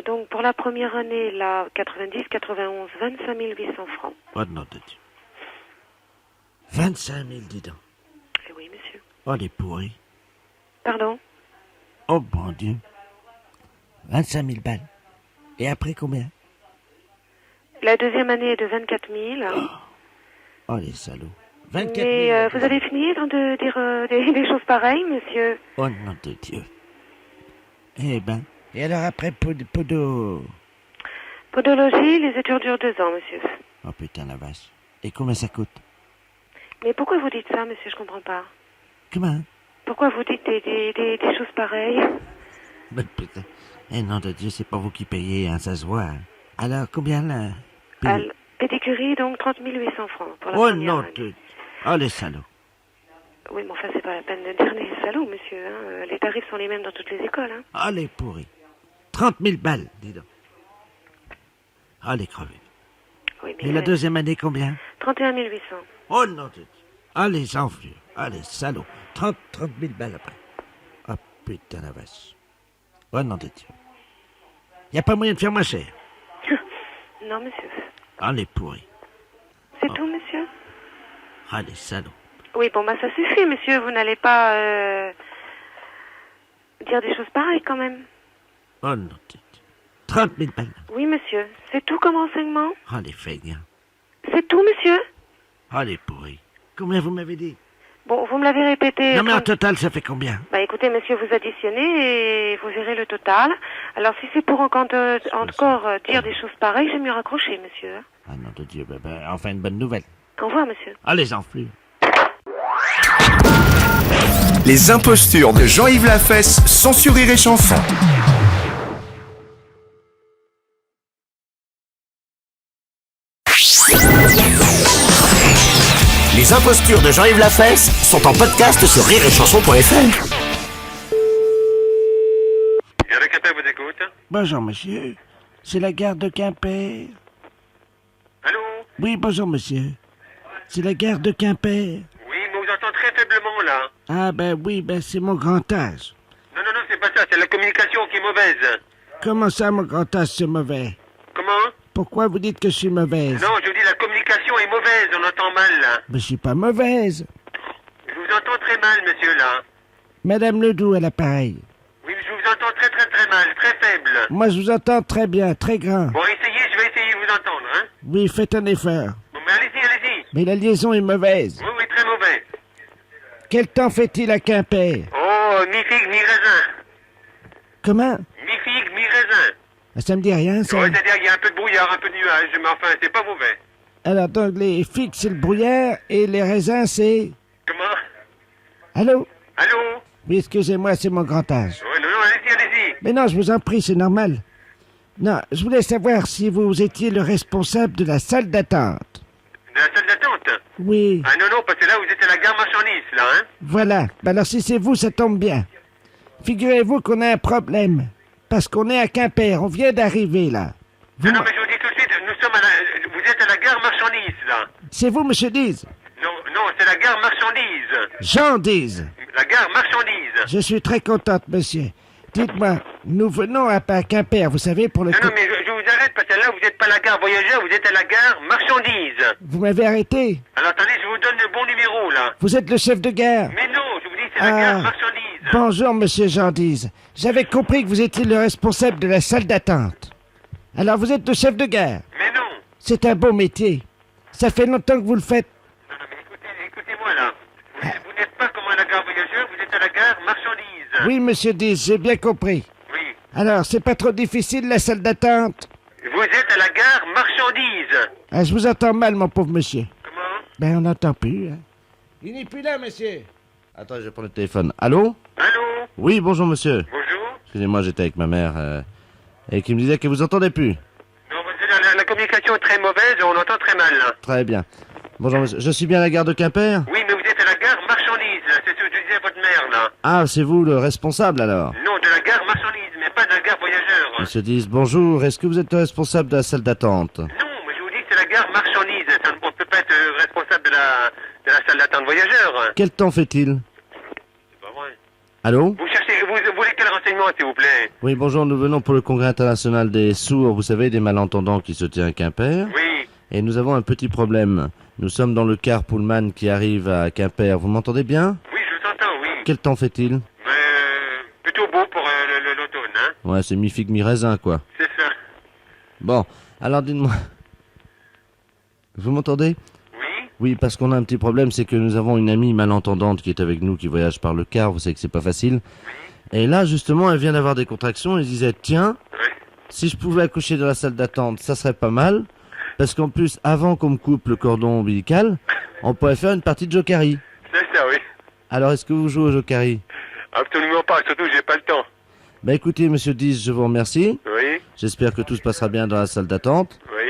Donc pour la première année, là, 90, 91, 25 800 francs. Oh non de Dieu. 25 000, dis donc. Eh oui, monsieur. Oh, les pourris. Pardon? Oh, bon Dieu. 25 000 balles. Et après combien? La deuxième année est de 24 000. Oh, les salauds. 24 000. Mais vous avez fini de dire des choses pareilles, monsieur? Oh, nom de Dieu. Eh ben. Et alors après, Podologie, les études durent 2 ans, monsieur. Oh, putain, la vache. Et combien ça coûte? Mais pourquoi vous dites ça, monsieur? Je comprends pas. Comment? Pourquoi vous dites des choses pareilles? Ben, putain. Eh, nom de Dieu, c'est pas vous qui payez, hein, ça se voit. Hein. Alors, combien là? Pédicurie, donc 30 800 francs pour la Oh, première non année. de... Oh, les salauds. Oui, mais enfin, c'est pas la peine de dire les salauds, monsieur. Hein. Les tarifs sont les mêmes dans toutes les écoles. Hein. Oh, les pourris. 30 000 balles, dis donc. Oh, les crevés. Oui, Et la deuxième année, combien? 31 800. Oh, non de Dieu. Oh, les enflures. Oh, les salauds. 30 000 balles après. Oh, putain, la vache. Oh, non de Dieu. Y a pas moyen de faire moins cher? Non, monsieur. Oh, les pourris. C'est tout, monsieur? Ah, les salauds. Oui, bon, bah ça suffit, monsieur. Vous n'allez pas dire des choses pareilles, quand même. Oh, non de Dieu. 30 000 balles. Oui, monsieur. C'est tout comme renseignement? Oh, les feignants. C'est tout, monsieur? Oh, les pourris. Combien vous m'avez dit? Bon, vous me l'avez répété. Non, mais en total, ça fait combien? Bah écoutez, monsieur, vous additionnez et vous verrez le total. Alors, si c'est pour encore dire des choses pareilles, j'ai mieux raccrocher, monsieur. Ah, non de Dieu. Enfin, une bonne nouvelle. Au revoir, monsieur. Ah, les enflures. Les impostures de Jean-Yves Lafesse, sans sur Rire et Chanson. Les impostures de Jean-Yves Lafesse sont en podcast sur rireetchanson.fr. Gare de Quimper vous écoute. Bonjour, monsieur. C'est la gare de Quimper. Allô? Oui, bonjour, monsieur. C'est la gare de Quimper. Oui, mais vous entend très faiblement, là. Ah, ben oui, ben c'est mon grand âge. Non, c'est pas ça, c'est la communication qui est mauvaise. Comment ça, mon grand âge, c'est mauvais? Comment? Pourquoi vous dites que je suis mauvaise? Non, je vous dis la communication est mauvaise, on entend mal, là. Ben, je suis pas mauvaise. Je vous entends très mal, monsieur, là. Madame Ledoux à l'appareil. Oui, mais je vous entends très mal, très faible. Moi, je vous entends très bien, très grand. Bon, essayez, je vais essayer de vous entendre, hein. Oui, faites un effort. Bon, mais allez-y. Mais la liaison est mauvaise. Oui, très mauvais. Quel temps fait-il à Quimper? Oh, mi-figue, mi-raisin. Comment? Mi-figue, mi-raisin. Ça me dit rien, ça. Ouais, c'est-à-dire qu'il y a un peu de brouillard, un peu de nuage, mais enfin, c'est pas mauvais. Alors, donc, les figues, c'est le brouillard, et les raisins, c'est... Comment? Allô? Allô? Oui, excusez-moi, c'est mon grand âge. Ouais, non, allez-y. Mais non, je vous en prie, c'est normal. Non, je voulais savoir si vous étiez le responsable de la salle d'attente. De la salle d'attente? Oui. Ah non, parce que là, vous êtes à la gare marchandise, là, hein? Voilà. Ben alors, si c'est vous, ça tombe bien. Figurez-vous qu'on a un problème. Parce qu'on est à Quimper, on vient d'arriver, là. Non, mais je vous dis tout de suite, nous sommes vous êtes à la gare marchandise, là. C'est vous, monsieur Diz? Non, c'est la gare marchandise. Jean Diz. La gare marchandise. Je suis très contente, monsieur. Dites-moi, nous venons à Quimper, vous savez, pour le... Non, mais je vous arrête, parce que là, vous n'êtes pas à la gare voyageur, vous êtes à la gare marchandise. Vous m'avez arrêté? Alors, attendez, je vous donne le bon numéro, là. Vous êtes le chef de gare? Mais non, je vous dis, c'est la gare marchandise. Bonjour, monsieur Jean Diz. J'avais compris que vous étiez le responsable de la salle d'attente. Alors, vous êtes le chef de gare? Mais non. C'est un beau métier. Ça fait longtemps que vous le faites. Non, mais écoutez-moi, là. Vous n'êtes pas comme à la gare voyageur, vous êtes à la gare marchandise. Oui, monsieur Diz, j'ai bien compris. Oui. Alors, c'est pas trop difficile, la salle d'attente? Vous êtes à la gare marchandise. Ah, je vous entends mal, mon pauvre monsieur. Comment? Ben, on n'entend plus, hein. Il n'est plus là, monsieur. Attends, je vais prendre le téléphone. Allô? Allô? Oui, bonjour monsieur. Bonjour. Excusez-moi, j'étais avec ma mère et qui me disait que vous entendez plus. Non, parce que la communication est très mauvaise, on entend très mal, là. Très bien. Bonjour monsieur. Je suis bien à la gare de Quimper? Oui, mais vous êtes à la gare marchandise, là. C'est ce que disait votre mère, là. Ah, c'est vous le responsable alors? Non, de la gare marchandise, mais pas de la gare voyageur. Monsieur Diz, bonjour. Est-ce que vous êtes le responsable de la salle d'attente? Non, mais je vous dis que c'est la gare marchandise. On ne peut pas être responsable de la salle d'attente voyageur. Quel temps fait-il? C'est pas vrai. Allô? Vous voulez quel renseignement, s'il vous plaît? Oui, bonjour, nous venons pour le congrès international des sourds, vous savez, des malentendants qui se tient à Quimper. Oui. Et nous avons un petit problème. Nous sommes dans le car Pullman qui arrive à Quimper. Vous m'entendez bien? Oui, je vous entends, oui. Quel temps fait-il? Plutôt beau pour l'automne, hein? Ouais, c'est mi-figue, mi-raisin, quoi. C'est ça. Bon, alors dites-moi. Vous m'entendez? Oui. Oui, parce qu'on a un petit problème, c'est que nous avons une amie malentendante qui est avec nous, qui voyage par le car, vous savez que c'est pas facile. Et là, justement, elle vient d'avoir des contractions, elle disait, tiens, si je pouvais accoucher dans la salle d'attente, ça serait pas mal, parce qu'en plus, avant qu'on me coupe le cordon ombilical, on pourrait faire une partie de Jokari. C'est ça, oui. Alors, est-ce que vous jouez au Jokari? Absolument pas, surtout j'ai pas le temps. Bah écoutez, monsieur 10, je vous remercie. Oui. J'espère que tout se passera bien dans la salle d'attente. Oui.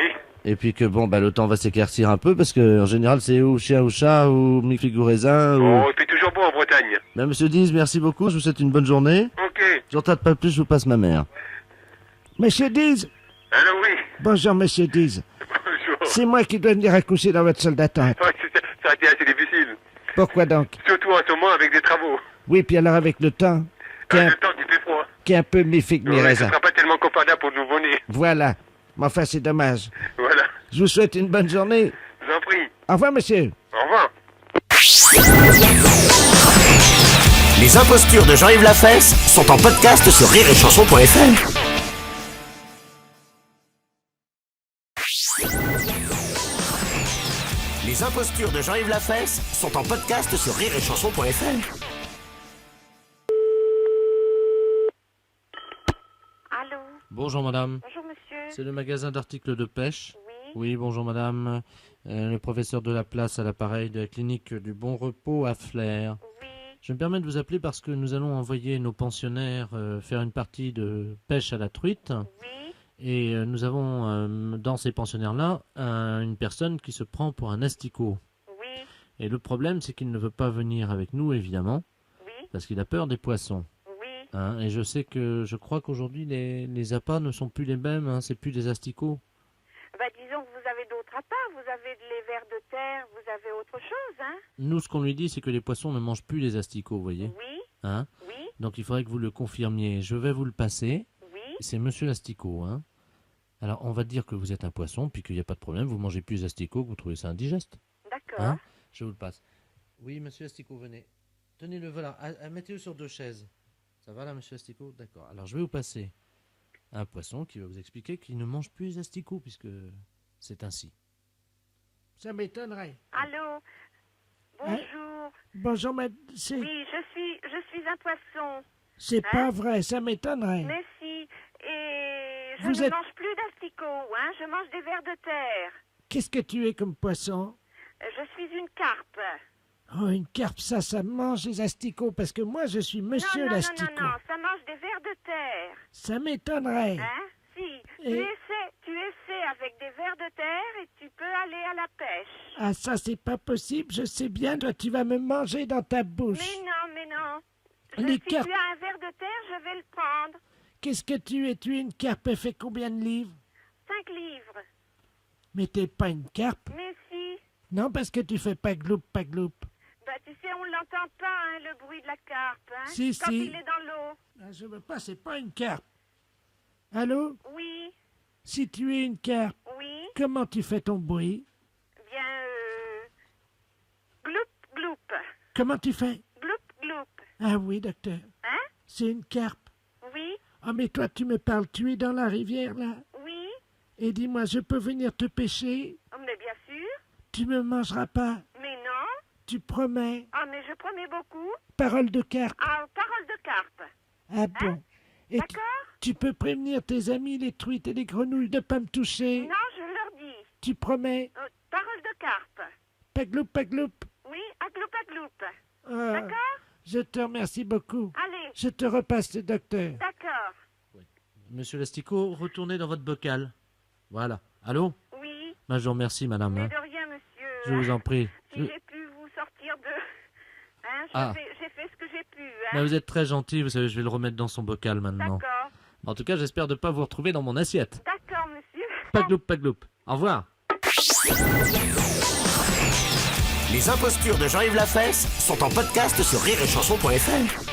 Et puis que bon, bah le temps va s'éclaircir un peu, parce que en général, c'est ou chien ou chat, ou mi-figue ou raisin, ou... Oh, il fait toujours beau en Bretagne. Bah monsieur 10, merci beaucoup, je vous souhaite une bonne journée. Ok. J'en tarde pas plus, je vous passe ma mère. Monsieur Diz. Alors oui. Bonjour, monsieur Diz. Bonjour. C'est moi qui dois venir accoucher dans votre salle d'attente. Ouais, ça a été assez difficile. Pourquoi donc? Surtout en ce moment avec des travaux. Oui, puis alors avec le temps, qui est Le temps qui fait froid. un peu mi-figue, Ouais, ce mi-raisin. sera pas tellement confortable pour le nouveau-né. Voilà. Mais enfin, c'est dommage. Voilà. Je vous souhaite une bonne journée. Je vous en prie. Au revoir, monsieur. Au revoir. Les impostures de Jean-Yves Lafesse sont en podcast sur rireetchanson.fr. Les impostures de Jean-Yves Lafesse sont en podcast sur rireetchanson.fr. Allô? Bonjour madame, Bonjour, monsieur. c'est le magasin d'articles de pêche. Oui. Oui, bonjour madame, le professeur de la place à l'appareil de la clinique du Bon Repos à Flers. Oui. Je me permets de vous appeler parce que nous allons envoyer nos pensionnaires faire une partie de pêche à la truite. Oui. Et nous avons dans ces pensionnaires-là une personne qui se prend pour un asticot. Oui. Et le problème, c'est qu'il ne veut pas venir avec nous, évidemment, Oui. parce qu'il a peur des poissons. Oui. Hein, et je crois qu'aujourd'hui, les appâts ne sont plus les mêmes, hein, c'est plus des asticots. Bah, disons que vous avez d'autres appâts. Vous avez les vers de terre, vous avez autre chose, hein? Nous, ce qu'on lui dit, c'est que les poissons ne mangent plus les asticots, vous voyez. Oui. Hein. Oui. Donc il faudrait que vous le confirmiez. Je vais vous le passer. Oui. C'est monsieur l'asticot. Hein. Alors on va dire que vous êtes un poisson, puis qu'il n'y a pas de problème, vous mangez plus les asticots, que vous trouvez ça indigeste. D'accord. Hein. Je vous le passe. Oui, monsieur l'asticot, venez. Tenez-le, voilà. Mettez-le sur 2 chaises. Ça va là, monsieur l'asticot? D'accord. Alors je vais vous passer un poisson qui va vous expliquer qu'il ne mange plus les asticots, puisque c'est ainsi. Ça m'étonnerait. Allô? Bonjour. Bonjour, madame. Oui, je suis un poisson. C'est pas vrai, ça m'étonnerait. Mais si. Et je Vous ne êtes- mange plus d'asticots, hein? Je mange des vers de terre. Qu'est-ce que tu es comme poisson? Je suis une carpe. Oh, une carpe, ça mange les asticots, parce que moi, je suis monsieur non, l'asticot. non, ça mange des vers de terre. Ça m'étonnerait. Hein? Si. Et- Tu essaies avec des vers de terre et tu peux aller à la pêche. Ah, ça, c'est pas possible, je sais bien, toi, tu vas me manger dans ta bouche. Mais non. Les Si carpes- tu as un ver de terre, je vais le prendre. Qu'est-ce que tu es? Tu es une carpe, elle fait combien de livres? 5 livres. Mais t'es pas une carpe. Mais si. Non, parce que tu fais pas gloup, pas gloup. Bah, tu sais, on l'entend pas, hein, le bruit de la carpe, hein, Si, quand si. il est dans l'eau. Ah, je veux pas, c'est pas une carpe. Allô? Oui, Si tu es une carpe, oui, comment tu fais ton bruit? bien, gloup, gloup, Comment tu fais? gloup, gloup, Ah oui, docteur. hein, C'est une carpe. oui, Ah, mais toi, tu me parles, tu es dans la rivière, là. oui, Et dis-moi, je peux venir te pêcher? oh, mais bien sûr, Tu me mangeras pas? mais non, Tu promets? ah, mais je promets beaucoup, Parole de carpe. ah, parole de carpe, Ah bon? Et d'accord? tu peux prévenir tes amis, les truites et les grenouilles, de pas me toucher? Non, je leur dis, Tu promets? parole de carpe, Pas gloup, pas gloup. oui, à gloup, Ah, d'accord? je te remercie beaucoup. Allez, Je te repasse le docteur. d'accord, Monsieur l'asticot, retournez dans votre bocal. Voilà. Allô? oui, Ben, je vous remercie, madame. mais hein. de rien, monsieur. Je vous en prie. Si j'ai pu vous sortir de... Hein, Ah. j'ai fait ce que j'ai pu, Ben, hein. vous êtes très gentil, vous savez, je vais le remettre dans son bocal maintenant. D'accord, En tout cas, j'espère ne pas vous retrouver dans mon assiette. d'accord, monsieur. Pas gloup, pas gloup. Au revoir. Les impostures de Jean-Yves Lafesse sont en podcast sur rireetchanson.fr.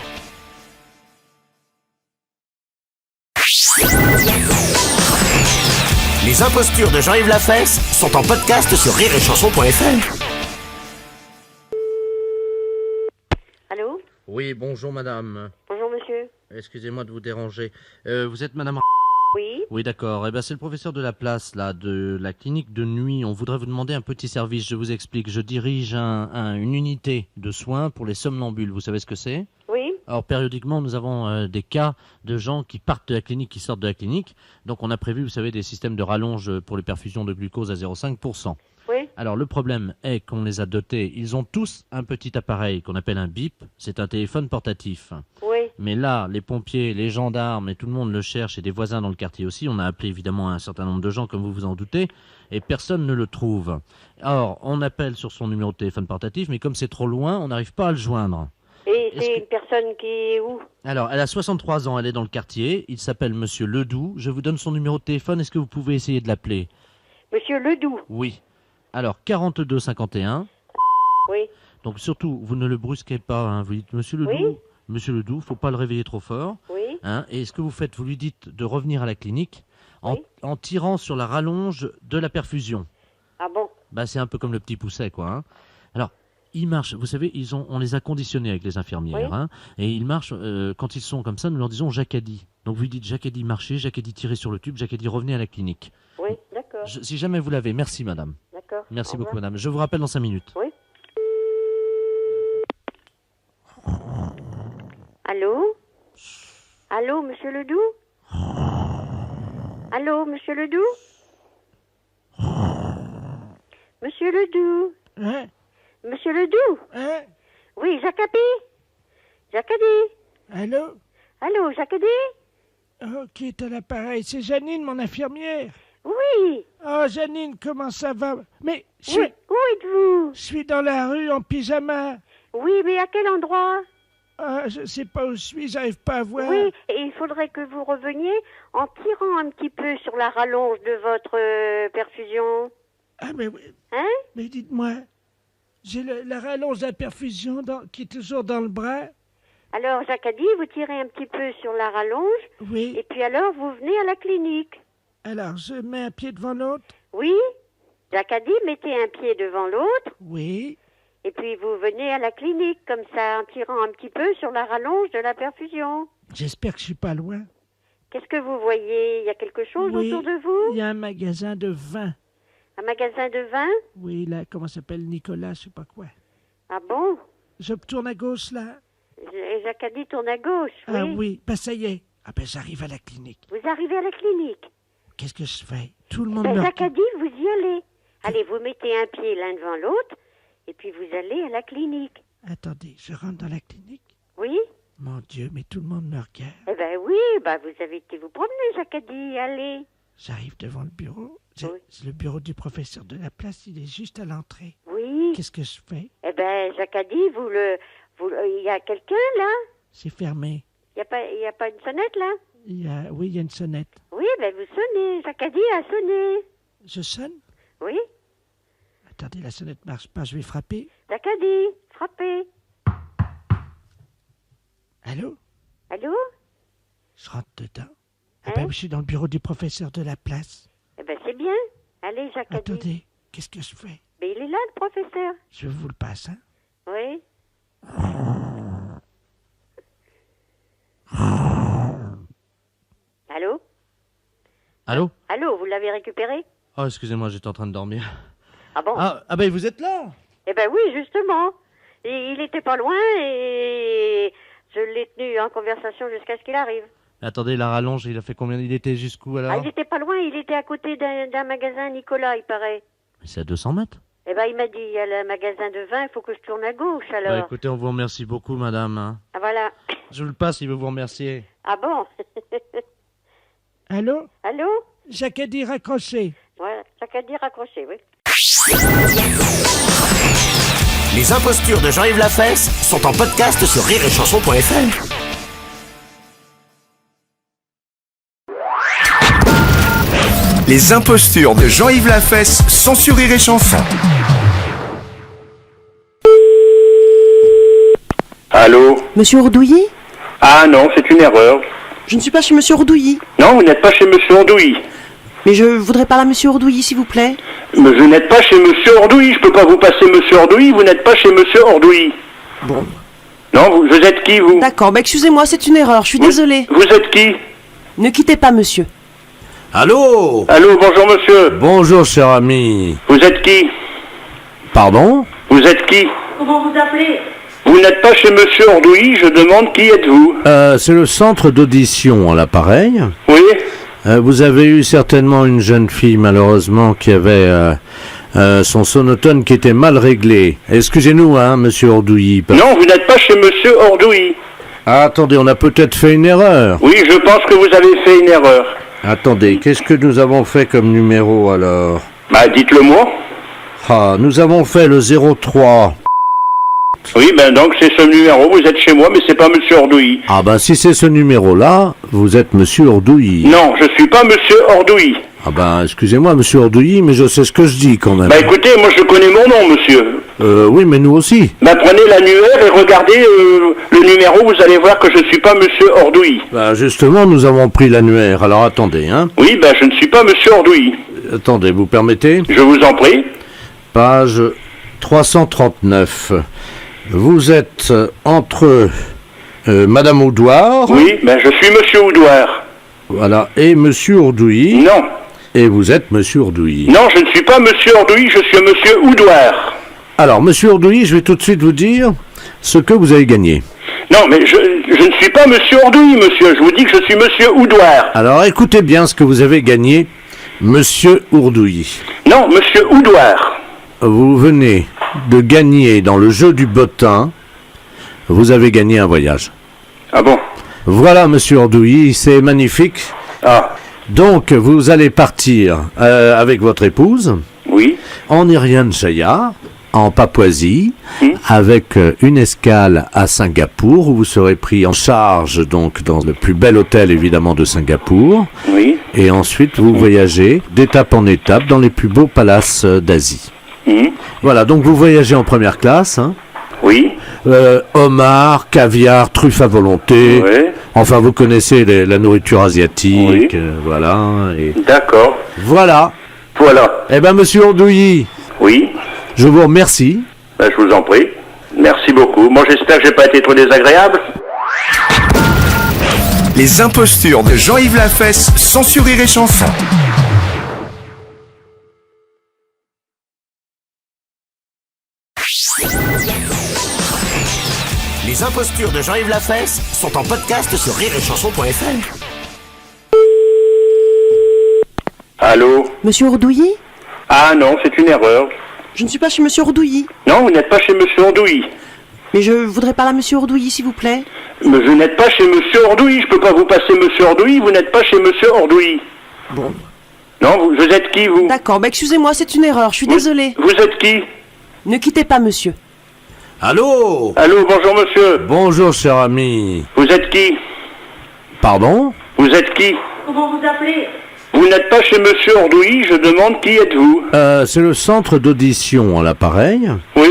Les impostures de Jean-Yves Lafesse sont en podcast sur rireetchanson.fr. Allô? Oui, bonjour madame. Bonjour, monsieur. Excusez-moi de vous déranger. Vous êtes madame... Oui? Oui, d'accord. Eh ben, c'est le professeur de la place, là, de la clinique de nuit. On voudrait vous demander un petit service. Je vous explique. Je dirige une unité de soins pour les somnambules. Vous savez ce que c'est? Oui? Alors, périodiquement, nous avons des cas de gens qui partent de la clinique, qui sortent de la clinique. Donc, on a prévu, vous savez, des systèmes de rallonge pour les perfusions de glucose à 0,5%. Oui? Alors, le problème est qu'on les a dotés. Ils ont tous un petit appareil qu'on appelle un bip. C'est un téléphone portatif. Oui? Mais là, les pompiers, les gendarmes et tout le monde le cherche, et des voisins dans le quartier aussi. On a appelé évidemment un certain nombre de gens, comme vous vous en doutez, et personne ne le trouve. Or, on appelle sur son numéro de téléphone portatif, mais comme c'est trop loin, on n'arrive pas à le joindre. Et c'est une personne qui est où? Alors, elle a 63 ans, elle est dans le quartier. Il s'appelle Monsieur Ledoux. Je vous donne son numéro de téléphone. Est-ce que vous pouvez essayer de l'appeler? Monsieur Ledoux? Oui. Alors, 42 51. Oui. Donc, surtout, vous ne le brusquez pas. Hein. Vous dites Monsieur Ledoux. Oui. Monsieur Ledoux, faut pas le réveiller trop fort. Oui. Hein, et ce que vous faites, vous lui dites de revenir à la clinique en, Oui. en tirant sur la rallonge de la perfusion. Ah bon? Bah, c'est un peu comme le petit pousset, quoi. Hein. Alors, ils marchent. Vous savez, on les a conditionnés avec les infirmières. Oui. Hein, et ils marchent, quand ils sont comme ça, nous leur disons Jacadi. Donc, vous lui dites Jacadi, marchez, Jacadi, tirez sur le tube, Jacadi, revenez à la clinique. Oui, d'accord. Si jamais vous l'avez, merci madame. D'accord. Merci Au beaucoup revoir. madame. Je vous rappelle dans 5 minutes. Oui. Allô? Allô, monsieur Ledoux? Allô, monsieur Ledoux? Monsieur Ledoux? Hein? Monsieur Ledoux? Hein? Oui, Jacadi? Jacadi? Allô? Allô, Jacadi? Oh, qui est à l'appareil? C'est Janine, mon infirmière. Oui. Oh, Janine, comment ça va? Mais je Oui. Où êtes-vous? suis dans la rue en pyjama. Oui, mais à quel endroit? Ah, je sais pas où je suis, j'arrive pas à voir. Oui, et il faudrait que vous reveniez en tirant un petit peu sur la rallonge de votre perfusion. Ah, mais oui. Hein? Mais dites-moi, j'ai la rallonge de la perfusion qui est toujours dans le bras. Alors, Jacadi, vous tirez un petit peu sur la rallonge, Oui. et puis alors, vous venez à la clinique. Alors, je mets un pied devant l'autre. Oui? Jacadi, mettez un pied devant l'autre, Oui. et puis vous venez à la clinique, comme ça, en tirant un petit peu sur la rallonge de la perfusion. J'espère que je suis pas loin. Qu'est-ce que vous voyez? Il y a quelque chose Oui. autour de vous? Il y a un magasin de vin. Un magasin de vin? Oui, là, comment ça s'appelle? Nicolas, je sais pas quoi. Ah bon? Je tourne à gauche, là. Jacadi tourne à gauche, oui. Ah oui, ben ça y est. Ah ben j'arrive à la clinique. Vous arrivez à la clinique. Qu'est-ce que je fais? Tout le monde Ben, me... Jacadi, vous y allez. Allez, vous mettez un pied l'un devant l'autre, et puis vous allez à la clinique. Attendez, je rentre dans la clinique. Oui? Mon Dieu, mais tout le monde me regarde. Eh ben oui, bah vous avez été vous promener, Jacadi, allez. J'arrive devant le bureau. Oui. C'est le bureau du professeur de la place, il est juste à l'entrée. Oui. Qu'est-ce que je fais? Eh ben, Jacadi, il y a quelqu'un là? C'est fermé. Il y a pas une sonnette là? Oui, il y a une sonnette. Oui, ben vous sonnez. Jacadi a sonné. Je sonne? Oui? Attendez, la sonnette marche pas, je vais frapper. Jacadi, frappez. Allô? Allô? Je rentre dedans. Ah Hein? ben, je suis dans le bureau du professeur de la place. Eh ben c'est bien. Allez, Jacadi. Attendez, qu'est-ce que je fais? Ben il est là, le professeur. Je vous le passe, hein? Oui. Allô? Allô? Allô, vous l'avez récupéré? Oh, excusez-moi, j'étais en train de dormir. Ah bon? Ah ben vous êtes là? Eh ben oui, justement. Et il était pas loin et je l'ai tenu en conversation jusqu'à ce qu'il arrive. Attendez, la rallonge, il a fait combien? Il était jusqu'où alors? Ah, il était pas loin, il était à côté d'un magasin Nicolas, il paraît. Mais c'est à 200 mètres. Eh ben il m'a dit, il y a le magasin de vin, il faut que je tourne à gauche alors. Bah écoutez, on vous remercie beaucoup madame. Hein. Ah voilà. Je vous le passe, il veut vous remercier. Ah bon? Allô? Allô? Jacadi raccroché. Voilà, ça qu'à dire raccroché, oui. Les impostures de Jean-Yves Lafesse sont en podcast sur rireetchanson.fr. Les impostures de Jean-Yves Lafesse sont sur Rire et Chanson. Allô? Monsieur Ordouilly? Ah non, c'est une erreur. Je ne suis pas chez Monsieur Ordouilly. Non, vous n'êtes pas chez Monsieur Andouilly. Mais je voudrais parler à monsieur Ordouilly, s'il vous plaît. Mais vous n'êtes pas chez monsieur Ordouilly, je peux pas vous passer monsieur Ordouilly, vous n'êtes pas chez monsieur Ordouilly. Bon. Non, vous êtes qui, vous? D'accord, excusez-moi, c'est une erreur, je suis désolée. Vous êtes qui? Ne quittez pas, monsieur. Allô? Allô, bonjour monsieur. Bonjour, cher ami. Vous êtes qui? Pardon? Vous êtes qui? Comment vous appelez? Vous n'êtes pas chez monsieur Ordouilly, je demande qui êtes-vous? C'est le centre d'audition à l'appareil. Oui? Vous avez eu certainement une jeune fille, malheureusement, qui avait son sonotone qui était mal réglé. Excusez-nous, hein, monsieur Ordouilly. Non, vous n'êtes pas chez monsieur Ordouilly. Ah, attendez, on a peut-être fait une erreur. Oui, je pense que vous avez fait une erreur. Attendez, qu'est-ce que nous avons fait comme numéro, alors? Bah, dites-le moi. Ah, nous avons fait le 03. Oui, ben donc c'est ce numéro, vous êtes chez moi, mais c'est pas monsieur Ordouilly. Ah ben si c'est ce numéro-là, vous êtes monsieur Ordouilly. Non, je suis pas monsieur Ordouilly. Ah ben excusez-moi monsieur Ordouilly, mais je sais ce que je dis quand même. Bah écoutez, moi je connais mon nom, monsieur. Oui, mais nous aussi. Bah prenez l'annuaire et regardez le numéro, vous allez voir que je suis pas monsieur Ordouilly. Bah justement, nous avons pris l'annuaire, alors attendez, hein. Oui, bah je ne suis pas monsieur Ordouilly. Attendez, vous permettez? Je vous en prie. Page 339. Vous êtes entre Madame Oudoir. Oui, ben je suis monsieur Oudoir. Voilà, et monsieur Ordouilly. Non. Et vous êtes monsieur Ordouilly. Non, je ne suis pas monsieur Ordouilly, je suis monsieur Oudoir. Alors, monsieur Ordouilly, je vais tout de suite vous dire ce que vous avez gagné. Non, mais je ne suis pas monsieur Ordouilly, monsieur. Je vous dis que je suis monsieur Oudoir. Alors, écoutez bien ce que vous avez gagné, monsieur Ordouilly. Non, monsieur Oudoir. Vous venez de gagner dans le jeu du bottin, vous avez gagné un voyage. Ah bon? Voilà, monsieur Ordouilly, c'est magnifique. Ah. Donc, vous allez partir avec votre épouse. Oui. En Irian Jaya, en Papouasie, avec une escale à Singapour, où vous serez pris en charge, donc, dans le plus bel hôtel, évidemment, de Singapour. Oui. Et ensuite, vous voyagez d'étape en étape dans les plus beaux palaces d'Asie. Voilà, donc vous voyagez en première classe. Hein. Oui. Homard, caviar, truffe à volonté. Oui. Enfin, vous connaissez la nourriture asiatique. Oui. Voilà. Et... D'accord. Voilà. Voilà. Eh bien, monsieur Ordouilly. Oui. Je vous remercie. Ben, je vous en prie. Merci beaucoup. Moi, j'espère que j'ai pas été trop désagréable. Les impostures de Jean-Yves Lafesse, sans Rire et Chanson. Les impostures de Jean-Yves Lafesse sont en podcast sur rireetchanson.fr. Allô? Monsieur Ordouilly? Ah non, c'est une erreur. Je ne suis pas chez monsieur Ordouilly. Non, vous n'êtes pas chez monsieur Ordouilly. Mais je voudrais parler à monsieur Ordouilly, s'il vous plaît. Mais vous n'êtes pas chez monsieur Ordouilly, je peux pas vous passer monsieur Ordouilly, vous n'êtes pas chez monsieur Ordouilly. Bon. Non, vous êtes qui, vous? D'accord, excusez-moi, c'est une erreur, je suis désolée. Vous êtes qui? Ne quittez pas, monsieur. Allô? Allô, bonjour monsieur. Bonjour, cher ami. Vous êtes qui? Pardon? Vous êtes qui? Comment vous appelez? Vous n'êtes pas chez monsieur Ordouilly, je demande qui êtes-vous? C'est le centre d'audition à l'appareil. Oui.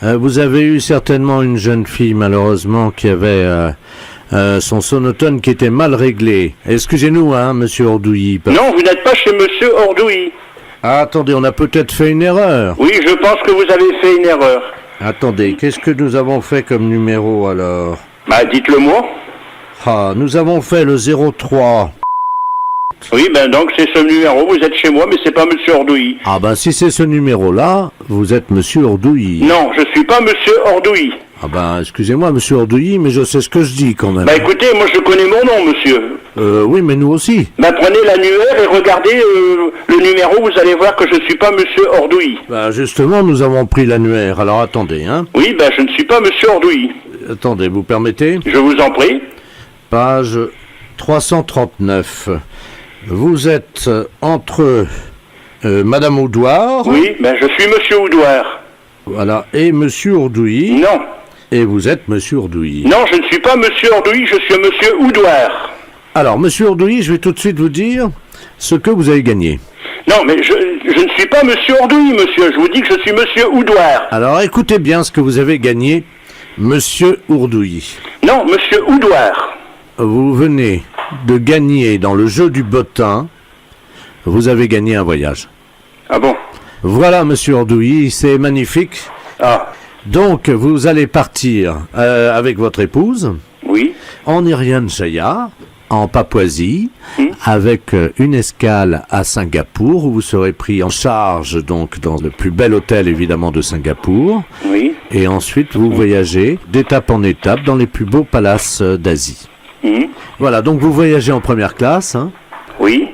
Vous avez eu certainement une jeune fille, malheureusement, qui avait son sonotone qui était mal réglé. Excusez-nous, hein, monsieur Ordouilly. Non, vous n'êtes pas chez monsieur Ordouilly. Ah, attendez, on a peut-être fait une erreur. Oui, je pense que vous avez fait une erreur. Attendez, qu'est-ce que nous avons fait comme numéro, alors? Bah, dites-le moi. Ah, nous avons fait le 03. Oui, ben donc c'est ce numéro, vous êtes chez moi, mais c'est pas monsieur Ordouilly. Ah ben si c'est ce numéro-là, vous êtes monsieur Ordouilly. Non, je suis pas monsieur Ordouilly. Ah ben excusez-moi monsieur Ordouilly, mais je sais ce que je dis quand même. Bah écoutez, moi je connais mon nom, monsieur. Oui, mais nous aussi. Bah prenez l'annuaire et regardez le numéro, vous allez voir que je suis pas monsieur Ordouilly. Bah justement, nous avons pris l'annuaire, alors attendez, hein. Oui, bah je ne suis pas monsieur Ordouilly. Attendez, vous permettez? Je vous en prie. Page 339. Vous êtes entre Madame Oudoir. Oui, ben je suis monsieur Oudoir. Voilà, et monsieur Ordouilly. Non. Et vous êtes monsieur Ordouilly. Non, je ne suis pas monsieur Ordouilly, je suis monsieur Oudoir. Alors, monsieur Ordouilly, je vais tout de suite vous dire ce que vous avez gagné. Non, mais je ne suis pas monsieur Ordouilly, monsieur. Je vous dis que je suis monsieur Oudoir. Alors, écoutez bien ce que vous avez gagné, monsieur Ordouilly. Non, monsieur Oudoir. Vous venez de gagner dans le jeu du bottin, vous avez gagné un voyage. Ah bon? Voilà, monsieur Ordouilly, c'est magnifique. Ah. Donc, vous allez partir avec votre épouse. Oui. En Irian Jaya, en Papouasie, avec une escale à Singapour, où vous serez pris en charge donc dans le plus bel hôtel évidemment de Singapour. Oui. Et ensuite, vous voyagez d'étape en étape dans les plus beaux palaces d'Asie. Voilà, donc vous voyagez en première classe. Hein. Oui.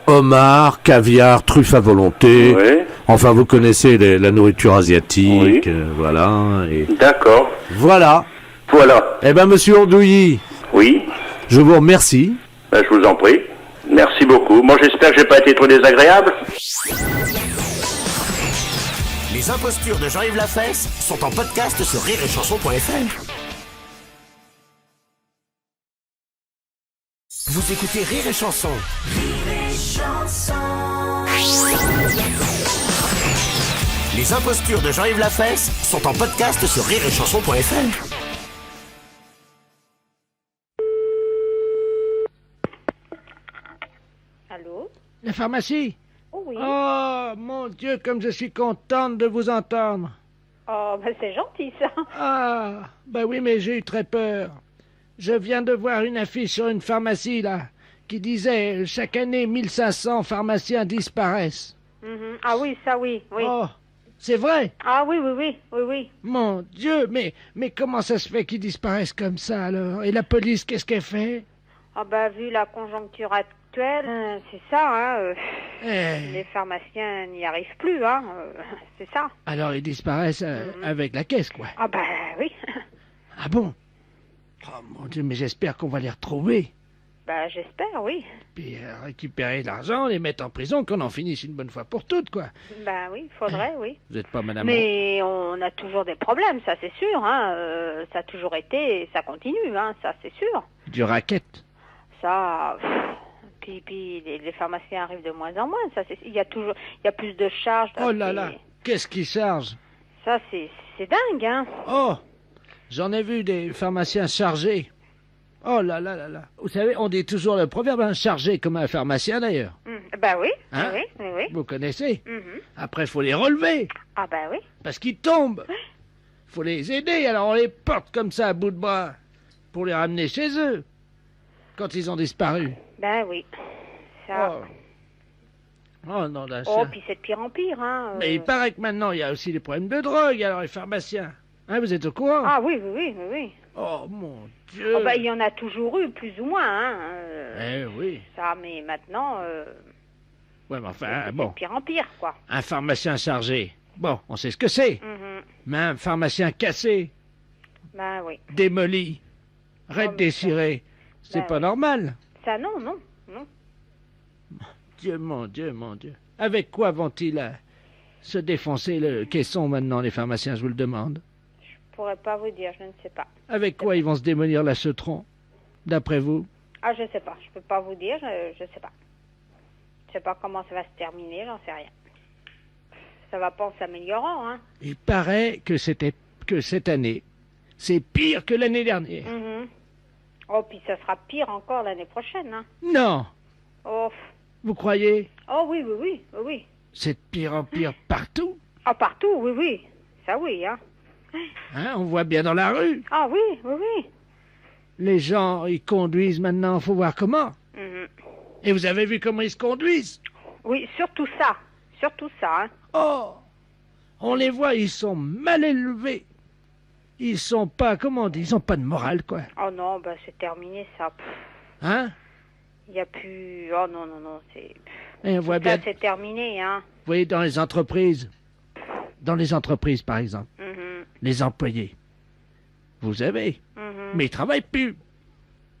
Homard, caviar, truffes à volonté. Ouais. Enfin, vous connaissez la nourriture asiatique. Voilà. D'accord. Voilà. Voilà. Eh ben, monsieur Ordouilly. Oui. Je vous remercie. Ben, je vous en prie. Merci beaucoup. Moi, j'espère que j'ai pas été trop désagréable. Les impostures de Jean-Yves Lafesse sont en podcast sur rireetchanson.fr. Vous écoutez Rire et Chanson. Les impostures de Jean-Yves Lafesse sont en podcast sur rireetchanson.fr. Allô? La pharmacie? Oh oui. Oh, mon Dieu, comme je suis contente de vous entendre. Oh, ben c'est gentil ça. Ah, ben oui, mais j'ai eu très peur. Je viens de voir une affiche sur une pharmacie, là, qui disait chaque année 1500 pharmaciens disparaissent. Ah oui, ça oui, oui. Oh, c'est vrai? Ah oui, oui, oui, oui, oui. Mon Dieu, mais comment ça se fait qu'ils disparaissent comme ça, alors? Et la police, qu'est-ce qu'elle fait? Ah ben vu la conjoncture actuelle, c'est ça, hein. Les pharmaciens n'y arrivent plus, hein. C'est ça. Alors ils disparaissent avec la caisse, quoi. Ah ben oui. Ah bon? Oh mon Dieu, mais j'espère qu'on va les retrouver. Ben j'espère, oui. Puis récupérer l'argent, les mettre en prison, qu'on en finisse une bonne fois pour toutes, quoi. Ben oui, faudrait, oui. Vous n'êtes pas madame... Mais on a toujours des problèmes, ça c'est sûr, hein. Ça a toujours été, et ça continue, hein, ça c'est sûr. Du racket. Ça... Puis les pharmaciens arrivent de moins en moins, ça c'est... Il y a plus de charges. Oh là là, qu'est-ce qui charge? Ça c'est dingue, hein. Oh, j'en ai vu des pharmaciens chargés. Oh là là là là. Vous savez, on dit toujours le proverbe, hein, chargé comme un pharmacien d'ailleurs. Ben oui, Hein? oui, oui, oui. Vous connaissez? Après, il faut les relever. Ah ben oui. Parce qu'ils tombent. Faut les aider, alors on les porte comme ça à bout de bras pour les ramener chez eux quand ils ont disparu. Ben oui. Ça... Oh non, là, Oh, ça... puis c'est de pire en pire, hein. Mais il paraît que maintenant, il y a aussi des problèmes de drogue, alors les pharmaciens. Hein, vous êtes au courant? Ah oui, oui, oui, oui, oui. Oh mon Dieu. Oh, ben, il y en a toujours eu, plus ou moins, hein. Eh oui. Ça, mais maintenant... Ouais, mais enfin, bon. C'est de pire en pire, quoi. Un pharmacien chargé. Bon, on sait ce que c'est. Mais un pharmacien cassé, Ben oui. démoli, raide déchiré, c'est pas normal. Ça, non, non, non. Dieu, mon Dieu, mon Dieu. Avec quoi vont-ils se défoncer le caisson maintenant, les pharmaciens, je vous le demande? Je pourrais pas vous dire, je ne sais pas. Avec quoi ils vont se démolir la Ceutron, d'après vous? Ah, je sais pas, je peux pas vous dire, je sais pas. Je sais pas comment ça va se terminer, j'en sais rien. Ça va pas en s'améliorant, hein. Il paraît que cette année, c'est pire que l'année dernière. Oh, puis ça sera pire encore l'année prochaine, hein. Non, Oh, vous croyez? oh oui, oui, oui, oui, oui. C'est de pire en pire partout. Ah, partout, oui, oui. Ça, oui, hein. Hein, on voit bien dans la rue. Ah oui, oui, oui. Les gens, ils conduisent maintenant, faut voir comment. Et vous avez vu comment ils se conduisent? Oui, surtout ça, hein. Oh, on les voit, ils sont mal élevés. Ils sont pas, comment on dit, ils ont pas de morale, quoi. Oh non, ben c'est terminé, ça. Hein? Il y a plus... Oh non, non, non, c'est... Et on voit Tout ça, bien, c'est terminé, hein. vous voyez, dans les entreprises, par exemple, les employés, vous savez, mais ils travaillent plus.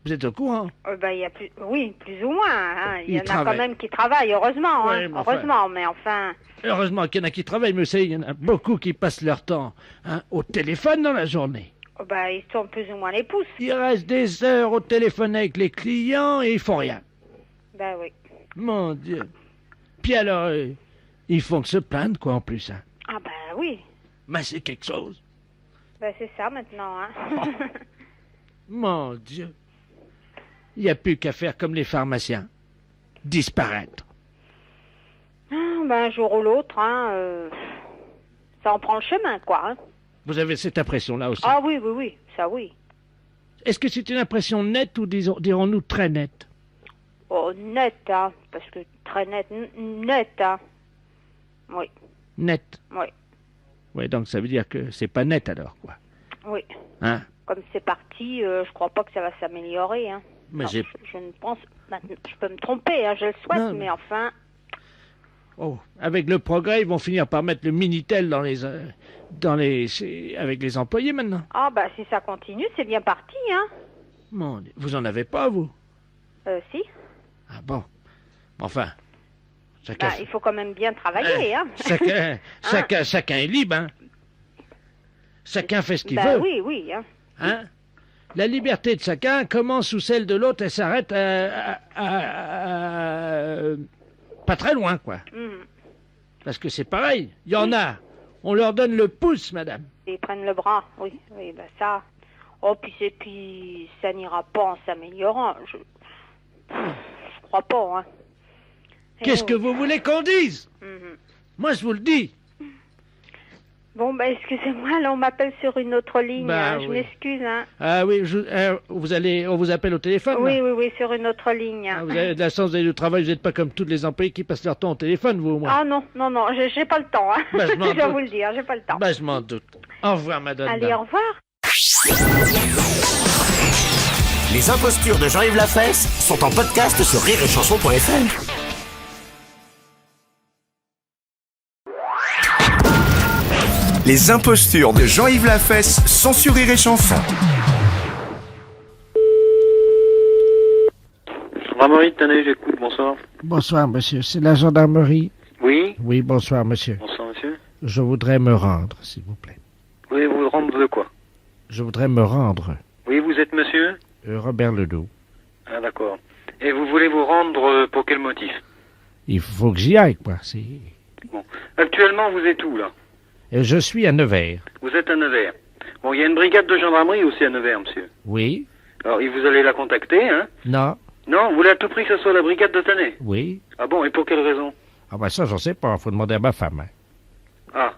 Vous êtes au courant? Ben, il y a plus... Oui, plus ou moins, hein. Il y Ils en a travaillent. quand même qui travaillent, heureusement, Ouais, hein. mais enfin- Heureusement, mais enfin... Heureusement qu'il y en a qui travaillent, mais vous savez, il y en a beaucoup qui passent leur temps au téléphone dans la journée. Oh, ben, ils sont plus ou moins les pouces. Ils restent des heures au téléphone avec les clients et ils font rien. Ben oui. Mon Dieu. Puis alors, ils font que se plaindre, quoi, en plus. Hein. Ah ben oui. Mais c'est quelque chose. Ben c'est ça maintenant, hein. Mon Dieu. Il n'y a plus qu'à faire comme les pharmaciens. Disparaître. ben un jour ou l'autre, ça en prend le chemin, quoi. Hein. Vous avez cette impression-là aussi? Ah oui, oui, oui, ça oui. Est-ce que c'est une impression nette ou dirons-nous très nette? Oh, net, hein, parce que très net, net, hein. Oui. Nette? Oui. Oui, donc ça veut dire que c'est pas net alors, quoi. Oui. Hein? Comme c'est parti, je crois pas que ça va s'améliorer, hein. Mais Non, j'ai... je ne pense... Je peux me tromper, hein, je le souhaite, Non, mais enfin... Oh, avec le progrès, ils vont finir par mettre le Minitel avec les employés maintenant. Ah, bah, si ça continue, c'est bien parti, hein. Mon Dieu, vous en avez pas, vous? Si. Ah bon. Enfin, chacun... Bah, il faut quand même bien travailler, hein. Chacun est libre, hein. Chacun fait ce qu'il Bah veut. oui, oui, hein. Hein? La liberté de chacun commence sous celle de l'autre et s'arrête pas très loin, quoi. Mhm. Parce que c'est pareil. Il y en a. On leur donne le pouce, madame. Ils prennent le bras, oui, oui, bah ça... Oh, puis ça n'ira pas en s'améliorant. Je crois pas, hein. Qu'est-ce que vous voulez qu'on dise? Moi, je vous le dis. Bon, bah, excusez-moi, là, on m'appelle sur une autre ligne, Bah, hein. Je oui. m'excuse, hein. Ah oui, on vous appelle au téléphone? Oui, là? oui, oui, sur une autre ligne. Ah, vous avez de la chance d'aller au travail, vous n'êtes pas comme tous les employés qui passent leur temps au téléphone, vous, au moins. Ah non, non, non, j'ai pas le temps, hein. Bah, je m'en je dois doute. vous le dire, j'ai pas le temps. Bah, je m'en doute. Au revoir, madame. Allez, au revoir. Les impostures de Jean-Yves Lafesse sont en podcast sur rireetchanson.fr. Les impostures de Jean-Yves Lafesse sont sur Rire et Chanson. Gendarmerie de Tannay, j'écoute, bonsoir. Bonsoir, monsieur. C'est la gendarmerie? Oui. Oui, bonsoir, monsieur. Bonsoir, monsieur. Je voudrais me rendre, s'il vous plaît. Oui, vous rendre de quoi? Je voudrais me rendre. Oui, vous êtes monsieur? Robert Ledoux. Ah, d'accord. Et vous voulez vous rendre pour quel motif? Il faut que j'y aille, quoi. Bon. Actuellement, vous êtes où, là? Je suis à Nevers. Vous êtes à Nevers. Bon, il y a une brigade de gendarmerie aussi à Nevers, monsieur. Oui? Alors, et vous allez la contacter, hein? Non? Non, vous voulez à tout prix que ce soit la brigade de Tannay? Oui? Ah bon, et pour quelle raison? Ah ben ça, j'en sais pas. Faut demander à ma femme. Hein. Ah.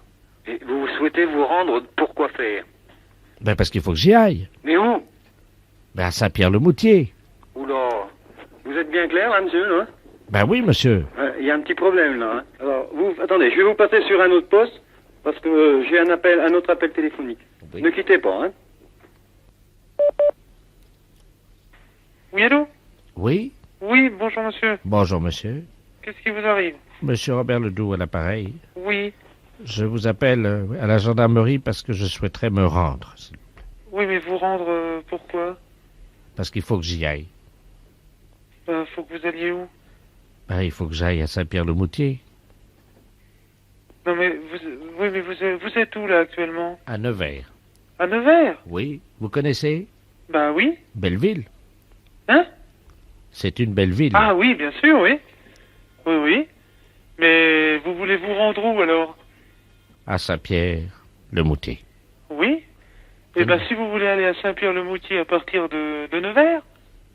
Et vous souhaitez vous rendre pour quoi faire? Ben parce qu'il faut que j'y aille. Mais où? Ben à Saint-Pierre-le-Moutier. Oula. Vous êtes bien clair, là, monsieur, là? Ben oui, monsieur. Il y a un petit problème, là. Hein. Alors, attendez, je vais vous passer sur un autre poste, parce que j'ai un autre appel téléphonique. Oui. Ne quittez pas, hein. Oui, allô? Oui? Oui, bonjour, monsieur. Bonjour, monsieur. Qu'est-ce qui vous arrive? Monsieur Robert Ledoux à l'appareil. Oui. Je vous appelle à la gendarmerie parce que je souhaiterais me rendre. Oui, mais vous rendre pourquoi? Parce qu'il faut que j'y aille. Faut que vous alliez où? Ben, il faut que j'aille à Saint-Pierre-le-Moutier. Non, mais vous êtes où, là, actuellement? À Nevers. À Nevers? Oui. Vous connaissez? Ben oui. Belle ville. Hein? C'est une belle ville. Ah oui, bien sûr, oui. Oui, oui. Mais vous voulez vous rendre où, alors? À Saint-Pierre-le-Moutier. Oui. Eh ben, si vous voulez aller à Saint-Pierre-le-Moutier à partir de Nevers?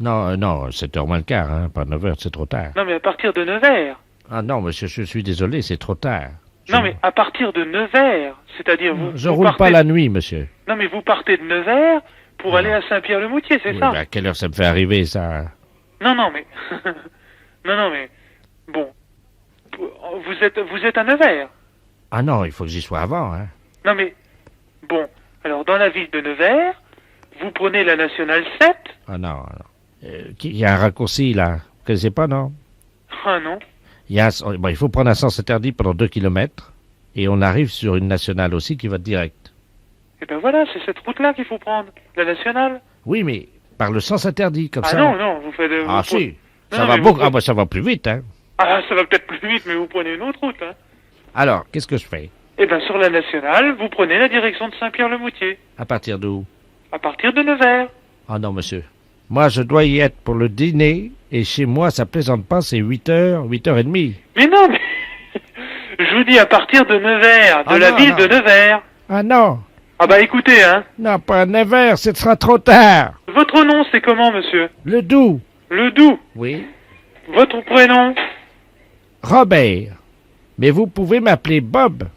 Non, non, 7h moins le quart, hein. Pas 9h, c'est trop tard. Non, mais à partir de Nevers. Ah non, monsieur, je suis désolé, c'est trop tard. Non, mais à partir de Nevers. C'est-à-dire, Je vous roule partez... pas la nuit, monsieur. Non, mais vous partez de Nevers pour aller à Saint-Pierre-le-Moutier, c'est Oui, ça? ben, à quelle heure ça me fait arriver, ça? Non, non, mais... non, mais... Bon. Vous êtes à Nevers? Ah non, il faut que j'y sois avant, hein. Non, mais... Bon. Alors, dans la ville de Nevers, vous prenez la nationale 7. Ah non, non. Il y a un raccourci, là. Vous connaissez pas, non? Ah non. Il faut prendre un sens interdit pendant 2 kilomètres. Et on arrive sur une nationale aussi qui va direct. Et ben voilà, c'est cette route-là qu'il faut prendre. La nationale. Oui, mais par le sens interdit, comme ça. Ah non, non, vous faites... Ah vous si, Non, ça va mais beaucoup. vous- Ah bah ça va plus vite, hein. Ah, ça va peut-être plus vite, mais vous prenez une autre route, hein. Alors, qu'est-ce que je fais? Eh ben, sur la nationale, vous prenez la direction de Saint-Pierre-le-Moutier. À partir d'où? À partir de Nevers. Ah non, monsieur. Moi, je dois y être pour le dîner, et chez moi, ça plaisante pas, c'est 8h, 8h30. Mais non, mais... Je vous dis à partir de Nevers, de Ah la non, ville non. de Nevers. Ah non! Ah bah écoutez, hein. Non, pas 9h, ce sera trop tard! Votre nom, c'est comment, monsieur? Ledoux. Ledoux. Oui. Votre prénom? Robert. Mais vous pouvez m'appeler Bob.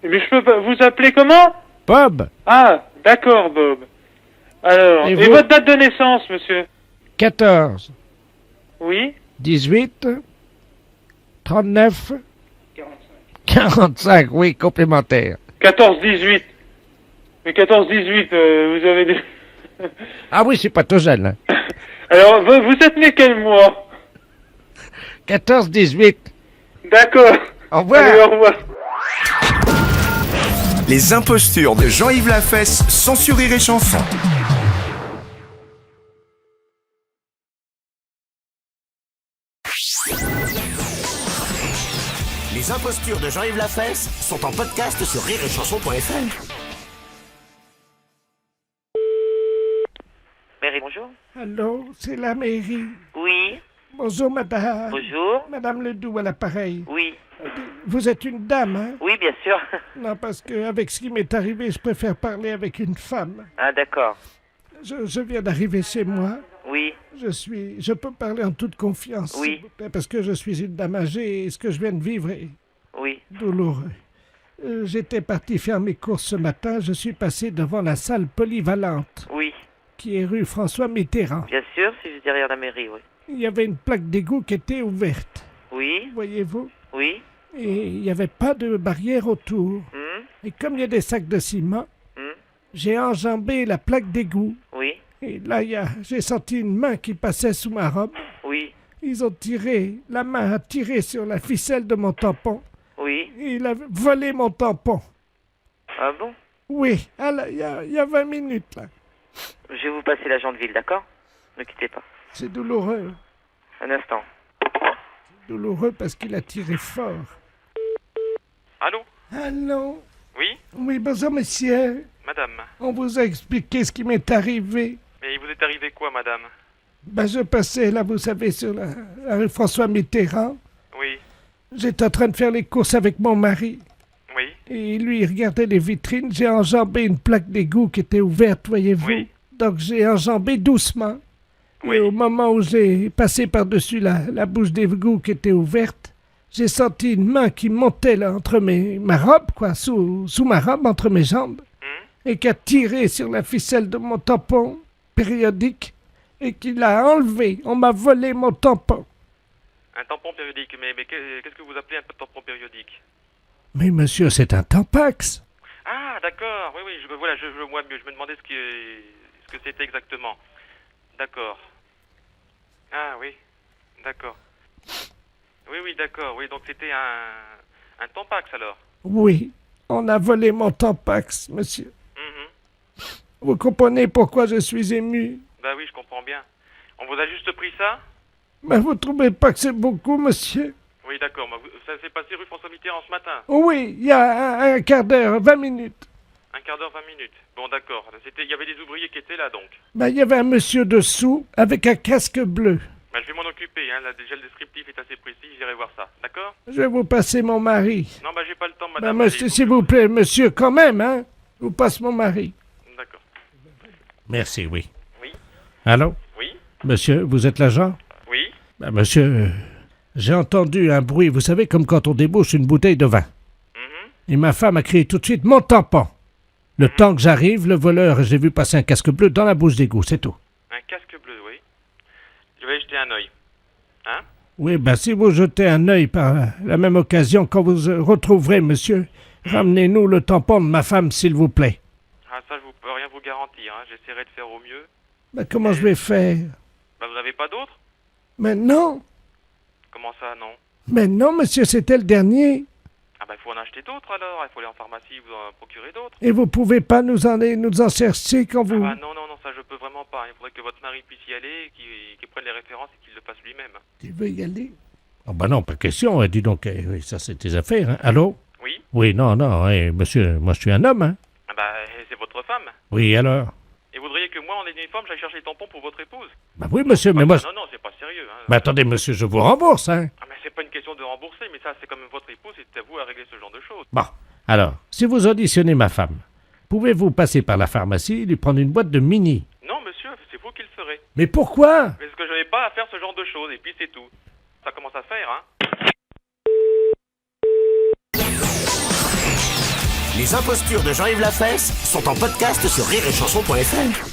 Mais je peux pas... Vous appelez comment? Bob. Ah, d'accord, Bob. Alors, et votre date de naissance, monsieur? 14. Oui. 18. 39. 45, oui, complémentaire. 14-18. Mais 14-18, vous avez des... Ah oui, c'est pas tout jeune. Hein. Alors, vous êtes né quel mois? 14-18. D'accord. Au revoir. Allez, au revoir. Les impostures de Jean-Yves Lafesse, sans sur Rire et Chanson. Les impostures de Jean-Yves Lafesse sont en podcast sur rireetchanson.fr. Mairie, bonjour. Allô, c'est la mairie. Oui. Bonjour, madame. Bonjour. Madame Ledoux à l'appareil. Oui. Vous êtes une dame, hein? Oui, bien sûr. Non, parce qu'avec ce qui m'est arrivé, je préfère parler avec une femme. Ah, d'accord. Je viens d'arriver chez moi. Oui. Je peux parler en toute confiance. Oui. S'il vous plaît, parce que je suis une dame âgée et ce que je viens de vivre est Oui. douloureux. J'étais parti faire mes courses ce matin. Je suis passé devant la salle polyvalente. Oui. Qui est rue François Mitterrand. Bien sûr, si je suis derrière la mairie, oui. Il y avait une plaque d'égout qui était ouverte. Oui. Voyez-vous? Oui. Et il n'y avait pas de barrière autour. Et comme il y a des sacs de ciment, j'ai enjambé la plaque d'égout. Oui. Et là, j'ai senti une main qui passait sous ma robe. Oui. Ils ont tiré, la main a tiré sur la ficelle de mon tampon. Oui. Et il a volé mon tampon. Ah bon? Oui, il y a 20 minutes, là. Je vais vous passer l'agent de ville, d'accord? Ne quittez pas. C'est douloureux. Un instant. Douloureux parce qu'il a tiré fort. Allô? Allô? Oui? Oui, bonjour, monsieur. Madame. On vous a expliqué ce qui m'est arrivé. Mais il vous est arrivé quoi, madame? Ben, je passais, là, vous savez, sur la rue François Mitterrand. Oui. J'étais en train de faire les courses avec mon mari. Oui. Et lui, il regardait les vitrines. J'ai enjambé une plaque d'égout qui était ouverte, voyez-vous. Oui. Donc, j'ai enjambé doucement. Oui. Et au moment où j'ai passé par-dessus la bouche d'égout qui était ouverte, j'ai senti une main qui montait là, entre ma robe, quoi, sous ma robe, entre mes jambes, et qui a tiré sur la ficelle de mon tampon périodique et qui l'a enlevé. On m'a volé mon tampon. Un tampon périodique, mais qu'est-ce que vous appelez un tampon périodique? Mais monsieur, c'est un tampax. Ah, d'accord, oui, je vois mieux. Je me demandais ce que c'était exactement. D'accord. Ah, oui, d'accord. Oui, d'accord, oui, donc c'était un tampax, alors? Oui, on a volé mon tampax, monsieur. Vous comprenez pourquoi je suis ému? Bah oui, je comprends bien. On vous a juste pris ça? Mais vous trouvez pas que c'est beaucoup, monsieur? Oui, d'accord, ça s'est passé rue François Mitterrand ce matin? Oui, il y a un quart d'heure, 20 minutes. Un quart d'heure, 20 minutes. Bon, d'accord. Il y avait des ouvriers qui étaient là, donc. Ben, il y avait un monsieur dessous avec un casque bleu. Ben, je vais m'en occuper, hein. Là, déjà, le descriptif est assez précis. J'irai voir ça. D'accord? Je vais vous passer mon mari. Non, j'ai pas le temps, Ben, madame. monsieur, s'il vous plaît, monsieur, quand même, hein? Je vous passe mon mari. D'accord. Merci, oui. Oui. Allô? Oui. Monsieur, vous êtes l'agent? Oui. Ben, monsieur, j'ai entendu un bruit, vous savez, comme quand on débouche une bouteille de vin. Et ma femme a crié tout de suite « Mon tampon !» Le temps que j'arrive, le voleur, j'ai vu passer un casque bleu dans la bouche d'égout, c'est tout. Un casque bleu, oui. Je vais jeter un œil. Hein? Oui, ben si vous jetez un œil par la même occasion, quand vous retrouverez, monsieur, ramenez-nous le tampon de ma femme, s'il vous plaît. Ah, ça, je peux rien vous garantir, hein. J'essaierai de faire au mieux. Ben comment je vais faire? Ben, vous n'avez pas d'autre? Mais non! Comment ça, non? Mais non, monsieur, c'était le dernier. Ah, ben, il faut en acheter d'autres, alors. Il faut aller en pharmacie, vous en procurer d'autres. Et vous pouvez pas nous en chercher quand vous... Ah, non, ça, je peux vraiment pas. Il faudrait que votre mari puisse y aller, qu'il prenne les références et qu'il le fasse lui-même. Tu veux y aller? Oh, ben non, pas question. Dis donc, oui, ça, c'est tes affaires, hein. Allô? Oui? Oui, non, monsieur, moi, je suis un homme, hein. Ah, ben, c'est votre femme. Oui, alors? Et vous voudriez que moi, en uniforme, j'aille chercher les tampons pour votre épouse? Ben oui, monsieur, mais moi... Non, c'est pas sérieux, hein. Mais attendez, monsieur, je vous rembourse, hein. Ah, mais c'est pas une question de rembourser, mais ça, c'est comme votre épouse, c'est à vous à régler ce genre de choses. Bon, alors, si vous auditionnez ma femme, pouvez-vous passer par la pharmacie et lui prendre une boîte de mini? Non, monsieur, c'est vous qui le ferez. Mais pourquoi? Parce que je n'avais pas à faire ce genre de choses, et puis c'est tout. Ça commence à faire, hein. Les impostures de Jean-Yves Lafesse sont en podcast sur rireetchanson.fr.